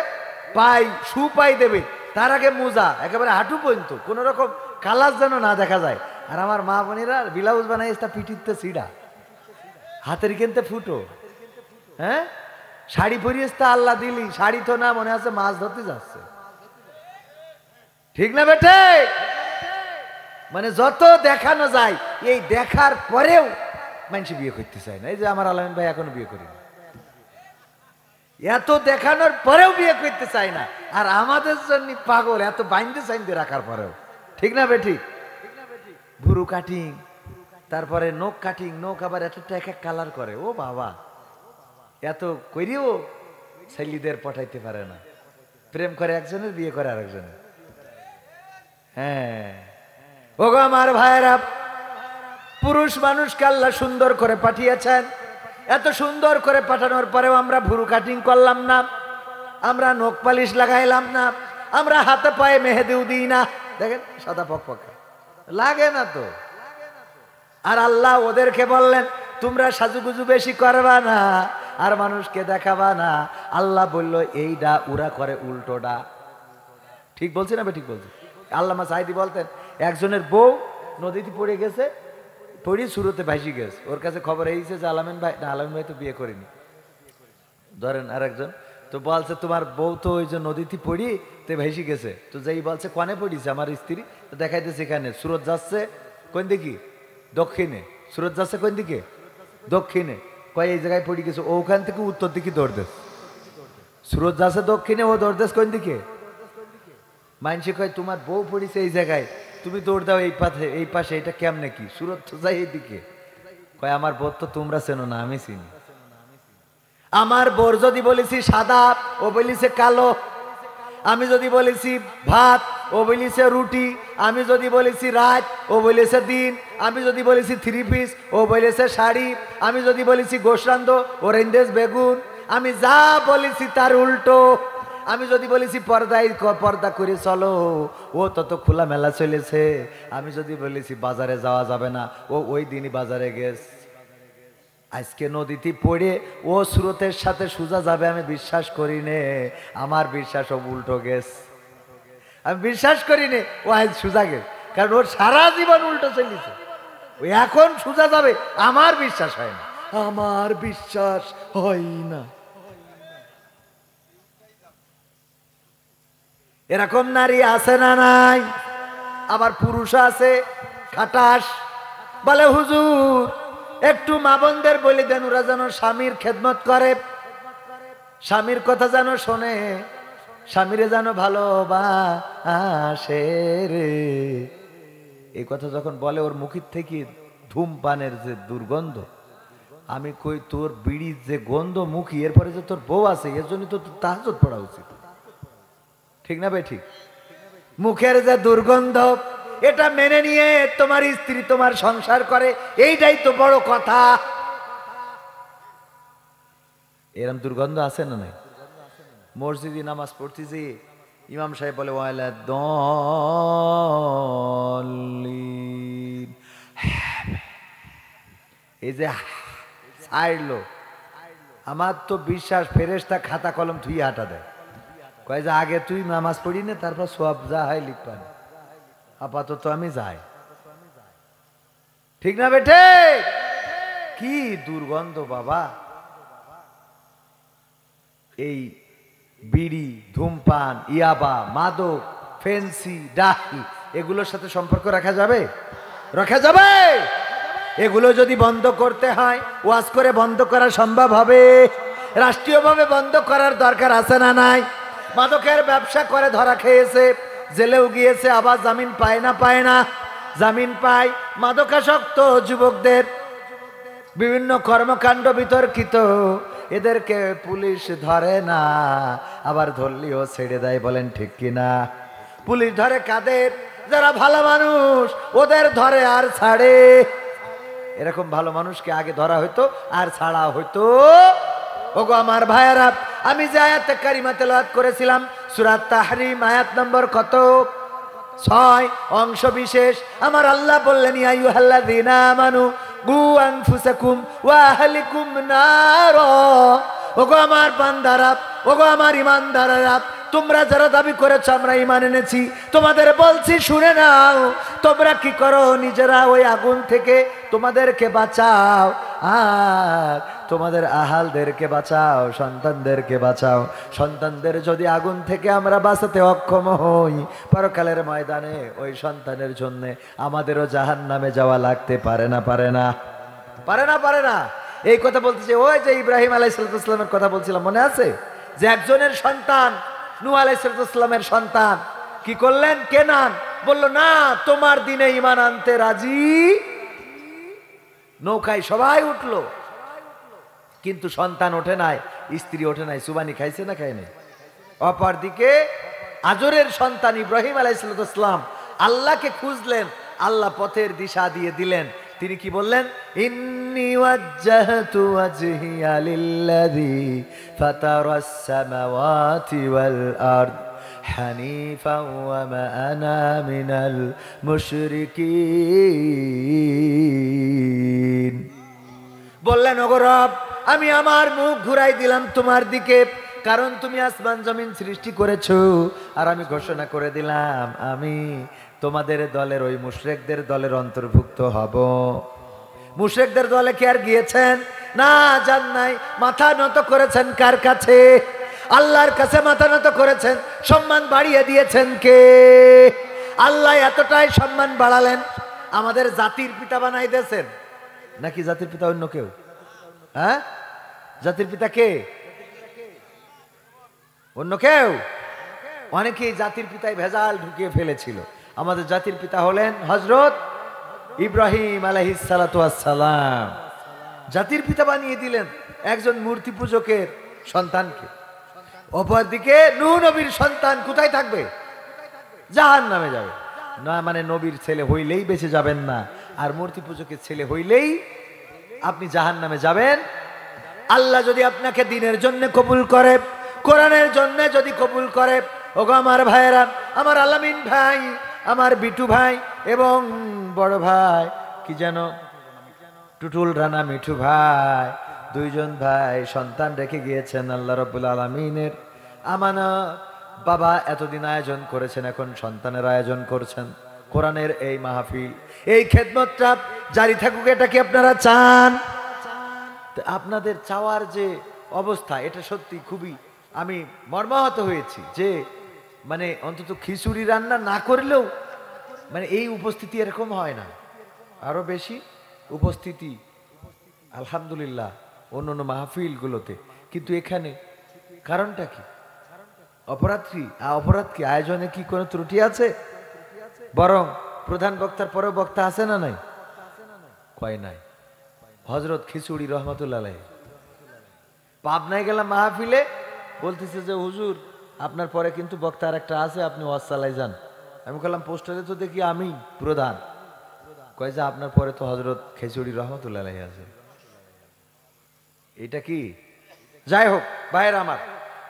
পাই শু পাই দেবে, তার আগে মোজা একেবারে হাঁটু পর্যন্ত, কোনো রকম কালার যেন না দেখা যায়। আর আমার মা বোনেরা ব্লাউজ বানাই তা পিঠিতে সিডা, হাতের কিনতে ফুটো, হ্যাঁ শাড়ি পরিয়েছ তা আল্লাহ দিলি, শাড়ি তো না, মনে আছে মাছ ধরতে যাচ্ছে। ঠিক না বেটে? মানে যত দেখানো যায়, এই দেখার পরেও মানুষ বিয়ে করতে চায় না। এই যে আমার আলামিন ভাই এখনো বিয়ে করিনি, এত দেখানোর পরেও বিয়ে করতে চায় না, আর আমাদের জন্য পাগল এত বাইন্দে চাইন্দে রাখার পরেও। ঠিক না বেটি? ভুরু কাটিং, তারপরে নখ কাটিং, নখ আবার এতটা এক এক কালার করে, ও বাবা, এত করিও ছেলেদের পটাইতে পারে না, প্রেম করে একজনের, বিয়ে করে আরেকজনের। হ্যাঁ ওগো আমার ভাইয়েরা, পুরুষ মানুষকে আল্লাহ সুন্দর করে পাঠিয়েছেন, এত সুন্দর করে পাঠানোর পরেও আমরা ভুরু কাটিং করলাম না, আমরা নখ পালিশ লাগাইলাম না, আমরা হাতে পায়ে মেহেদিও দিই না। দেখেন সাদা পকপকে লাগে না তো। আর আল্লাহ ওদেরকে বললেন তোমরা সাজুগুজু বেশি করবা না আর মানুষকে দেখাবা না। আল্লাহ বলল এইটা ওরা করে উল্টোটা। ঠিক বলছি না? ঠিক বলছি। আল্লামা সাইদি বলতেন একজনের বউ নদীতে পড়ে গেছে, পড়ি শুরুতে ভাসি গেছে, ওর কাছে খবর এইছে যে আলামিন ভাই, না আলামিন ভাই তো বিয়ে করিনি, ধরেন আর একজন, তো বলছে তোমার বউ তো ওই যে নদীতে পড়ি তে ভাসি গেছে। তো যেই বলছে কনে পড়িছে আমার স্ত্রী, তো দেখাইতেছে এখানে সুরত যাচ্ছে কোন দিকে, দক্ষিণে। সুরত যাচ্ছে কোন দিকে? দক্ষিণে। কয় এই জায়গায় পড়ে গেছে, ওখান থেকে উত্তর দিকে দৌড়দেশ। সুরত যাচ্ছে দক্ষিণে, ও দৌড়দেশ কোন দিকে? মানসি কয় তোমার বউ পড়িছে এই জায়গায়, তুমি দৌড় দাও এই পাশে, এই পাশে, এটা কেমনে কি? সুরত তো যাই এইদিকে। কয় আমার বউ তো তোমরা চেনো না, আমি চিনি। আমার বোর যদি বলেছি সাদা, ও বলিছে কালো। আমি যদি বলেছি ভাত, ও বলিছে রুটি। আমি যদি বলেছি রাত, ও বলেছে দিন। আমি যদি বলেছি থ্রি পিস, ও বলেছে শাড়ি। আমি যদি বলেছি গোসরান্দ, ও রেন্দেশ বেগুন। আমি যা বলেছি তার উল্টো। আমি যদি বলেছি পর্দায় পর্দা করে চলো, ও তত খোলা মেলা চলেছে। আমি যদি বলেছি বাজারে যাওয়া যাবে না, ও ওই দিনই বাজারে গেছে। আজকে নদীতে পড়ে ও স্রোতের সাথে সোজা যাবে আমি বিশ্বাস করি নে। আমার বিশ্বাস ও উল্টো গেছে, আমি বিশ্বাস করি নে ও আজ সোজা গেছে, কারণ ওর সারা জীবন উল্টো চলেছে। ওই এখন সোজা যাবে আমার বিশ্বাস হয় না, আমার বিশ্বাস হয় না। এরকম নারী আছে না নাই? আবার পুরুষ আছে খাটাস, বলে হুজুর একটু মা বোনদের বলে দেন ওরা যেন স্বামীর খেদমত করে, স্বামীর কথা যেন শোনে, স্বামীরে যেন ভালোবাসে রে। এই কথা যখন বলে ওর মুখের থেকে ধূমপানের যে দুর্গন্ধ, আমি কই তোর বিড়ির যে গন্ধ মুখী, এরপরে যে তোর বউ আছে এর জন্য তো তাহাজ্জুদ পড়া উচিত। ঠিক না ভাই? ঠিক। মুখের যে দুর্গন্ধ এটা মেনে নিয়ে তোমার স্ত্রী তোমার সংসার করে, এইটাই তো বড় কথা। এরকম দুর্গন্ধ আছে না নাই? মসজিদে নামাজ পড়তেছি, ইমাম সাহেব বলে ওয়ালা দলিন, এই যে ছাড়লো, আমার তো বিশ্বাস ফেরেশতা খাতা কলম থুই হাঁটা দেয়, কয় যে আগে তুই নামাজ পড়ি না, তারপর সব যা হয় লিখবান, আপাতত আমি যাই। ঠিক না বেটে? কি দুর্গন্ধ বাবা! এই বিড়ি, ধূমপান, ইয়াবা, মাদক, ফেন্সি, ডাকি এগুলোর সাথে সম্পর্ক রাখা যাবে? রাখা যাবে? এগুলো যদি বন্ধ করতে হয়, ওয়াজ করে বন্ধ করা সম্ভব হবে? রাষ্ট্রীয়ভাবে বন্ধ করার দরকার আছে না নাই? মাদকের ব্যবসা করে ধরা খেয়েছে, জেলেও গিয়েছে, আবার জামিন পায় না? পায় না? জামিন পায়। মাদকাসক্ত যুবকদের বিভিন্ন কর্মকাণ্ড বিতর্কিত, এদেরকে পুলিশ ধরে না, আবার ধরলেও ছেড়ে দেয়। বলেন ঠিক কিনা? পুলিশ ধরে কাদের? যারা ভালো মানুষ, ওদের ধরে আর ছাড়ে। এরকম ভালো মানুষকে আগে ধরা হইতো আর ছাড়া হইতো। ওগো আমার ভাইয়ারা, আমি যে আয়াতে কারিমা তেলাওয়াত করেছিলাম সূরা তাহরিম আয়াত নম্বর কত? 6 অংশ বিশেষ। আমার আল্লাহ বললেন, ইয়া আইয়ুহাল্লাযীনা আমানু কু আনফুসাকুম ওয়া আহলিকুম নার। ওগো আমার বান্দারা, ওগো আমার ঈমানদারেরা, তোমরা যারা দাবি করেছো আমরা ঈমান এনেছি, তোমাদের বলছি শুনে নাও। তোমরা কি করো? নিজেরা ওই আগুন থেকে তোমাদেরকে বাঁচাও, আর তোমাদের আহালদেরকে বাঁচাও, সন্তানদেরকে বাঁচাও। সন্তানদের যদি আগুন থেকে আমরা বাঁচাতে অক্ষম হই, পরকালের ময়দানে ওই সন্তানের জন্য আমাদেরও জাহান্নামে যাওয়া লাগতে পারে না? পারে না? পারে না? পারে না? এই কথা বলতেছে। ওই যে ইব্রাহিম আলাইহিস সালামের কথা বলছিলাম, মনে আছে? যে একজনের সন্তান, নূহ আলাইহিস সালামের সন্তান কি করলেন? কেনান বলল, না, তোমার দিনে ঈমান আনতে রাজি। নৌকায় সবাই উঠলো, কিন্তু সন্তান ওঠে নাই, স্ত্রী ওঠে নাই। সুবানি খাইছে না খায়নি? অপরদিকে আজরের সন্তান ইব্রাহিম আলাইহিস সালাম আল্লাহকে খুঁজলেন, আল্লাহ পথের দিশা দিয়ে দিলেন। তিনি কি বললেন? ইন্নী ওয়াজ্জাহতু ওয়াজহিয়া লিল্লাযী ফাতারাস সামাওয়াতি ওয়াল আরদ হানিফাও ওয়া মা আনা মিনাল মুশরিকিন। বললেন, ওগো রব, আমি আমার মুখ ঘুরাই দিলাম তোমার দিকে, কারণ তুমি আসমান জমিন সৃষ্টি করেছো। আর আমি ঘোষণা করে দিলাম, আমি তোমাদের দলের, ওই মুশরিকদের দলের অন্তর্ভুক্ত হব। মুশরিকদের দলে কি আর গিয়েছেন? না, যান নাই। মাথা নত করেছেন কার কাছে? আল্লাহর কাছে মাথা নত করেছেন। সম্মান বাড়িয়ে দিয়েছেন কে? আল্লাহ এতটাই সম্মান বাড়ালেন, আমাদের জাতির পিতা বানাই দিয়েছেন। নাকি জাতির পিতা অন্য কেউ? হ্যাঁ, জাতির পিতা কে? অন্য কেউ? অনেকেই জাতির পিতায় ভেজাল ঢুকিয়ে ফেলেছিল। আমাদের জাতির পিতা হলেন হযরত ইব্রাহিম আলাইহিস সালাতু ওয়াস সালাম। জাতির পিতা বানিয়ে দিলেন একজন মূর্তি পূজকের সন্তানকে। অপরদিকে নূহ নবীর সন্তান কোথায় থাকবে? জাহান্নামে যাবে। না মানে নবীর ছেলে হইলেই বেঁচে যাবেন না, আর মূর্তি পূজকের ছেলে হইলেই আপনি জাহান্নামে যাবেন। আল্লাহ যদি আপনাকে দ্বীনের জন্য কবুল করে, কোরআনের জন্য যদি কবুল করে, ওগো আমার ভাইয়েরা, আমার আলামিন ভাই, আমার বিটু ভাই এবং বড় ভাই কি যেন টুটুল রানা মিঠু ভাই, দুইজন ভাই সন্তান রেখে গিয়েছেন আল্লাহ রাব্বুল আলামিনের আমানত। বাবা এতদিন আয়োজন করেছেন, এখন সন্তানের আয়োজন করছেন। কোরআনের এই মাহফিল, এই খেদমতটা জারি থাকুক, এটা কি আপনারা চান? আপনাদের চাওয়ার যে অবস্থা, এটা সত্যি খুবই, আমি মর্মাহত হয়েছি যে মানে অন্তত খিচুড়ি রান্না না করলেও মানে এই উপস্থিতি এরকম হয় না। আরো বেশি উপস্থিতি আলহামদুলিল্লাহ অন্য অন্য মাহফিলগুলোতে, কিন্তু এখানে কারণটা কি? অপরাধ কি? আয়োজনে কি কোনো ত্রুটি আছে? বরং প্রধান বক্তার পরেও বক্তা আছে না নাই? কয় নাই। হযরত খিচুড়ি রহমাতুল্লাহ আলাইহি পাবনায় গেলাম মাহফিলে, বলতেছে যে হুজুর আপনার পরে কিন্তু বক্তা আর একটা আছে, আপনি ওয়াজ চালাই যান। আমি বললাম পোস্টারে তো দেখি আমি প্রধান। কয় যে আপনার পরে তো হযরত খিচুড়ি রহমাতুল্লাহ আলাইহি আছে। এটা কি? যাই হোক ভাইয়েরা আমার,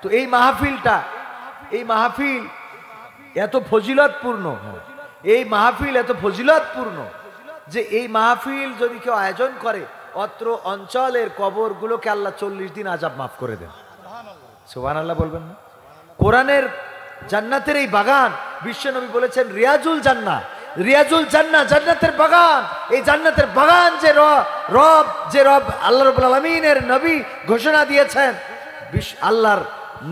তো এই মাহফিলটা, এই মাহফিল এত ফজিলতপূর্ণ, এই মাহফিল এত ফজিলতপূর্ণ যে এই মাহফিল যদি কেউ আয়োজন করে, অত্র অঞ্চলের কবরগুলোকে আল্লাহ 40 দিন আযাব মাফ করে দেন। সুবহানাল্লাহ বলবেন না? কোরআনের জান্নাতের এই বাগান, বিশ্বনবী বলেছেন রিয়াজুল জান্নাহ, রিয়াজুল জান্নাহ, জান্নাতের বাগান। এই জান্নাতের বাগান যে রব আল্লাহ রাব্বুল আলামিনের নবী ঘোষণা দিয়েছেন, আল্লাহর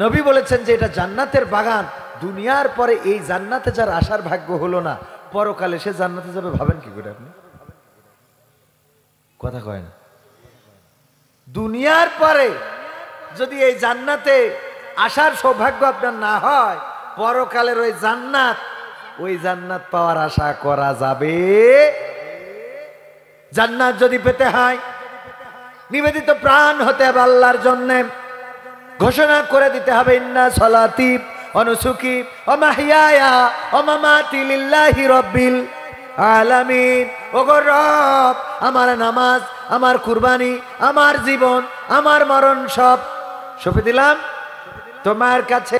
নবী বলেছেন যে এটা জান্নাতের বাগান। দুনিয়ার পরে এই জান্নাতে যার আসার ভাগ্য হলো না, পরকালে সে জান্নাতে যাবে ভাবেন কি করে আপনি? কথা কয় না। দুনিয়ার পরে যদি এই জান্নাতে আসার সৌভাগ্য আপনার না হয়, পরকালের ওই জান্নাত পাওয়ার আশা করা যাবে? জান্নাত যদি পেতে হয় নিবেদিত প্রাণ হতে হবে আল্লাহর জন্য। ঘোষণা করে দিতে হবে ইন্না সলাতি ওয়া নুসুকি ওয়া মাহইয়ায়া ওয়া মামাতি লিল্লাহি রাব্বিল আলামিন। ওগো রব, আমার নামাজ, আমার কুরবানি, আমার জীবন, আমার মরণ সব সঁপে দিলাম তোমার কাছে।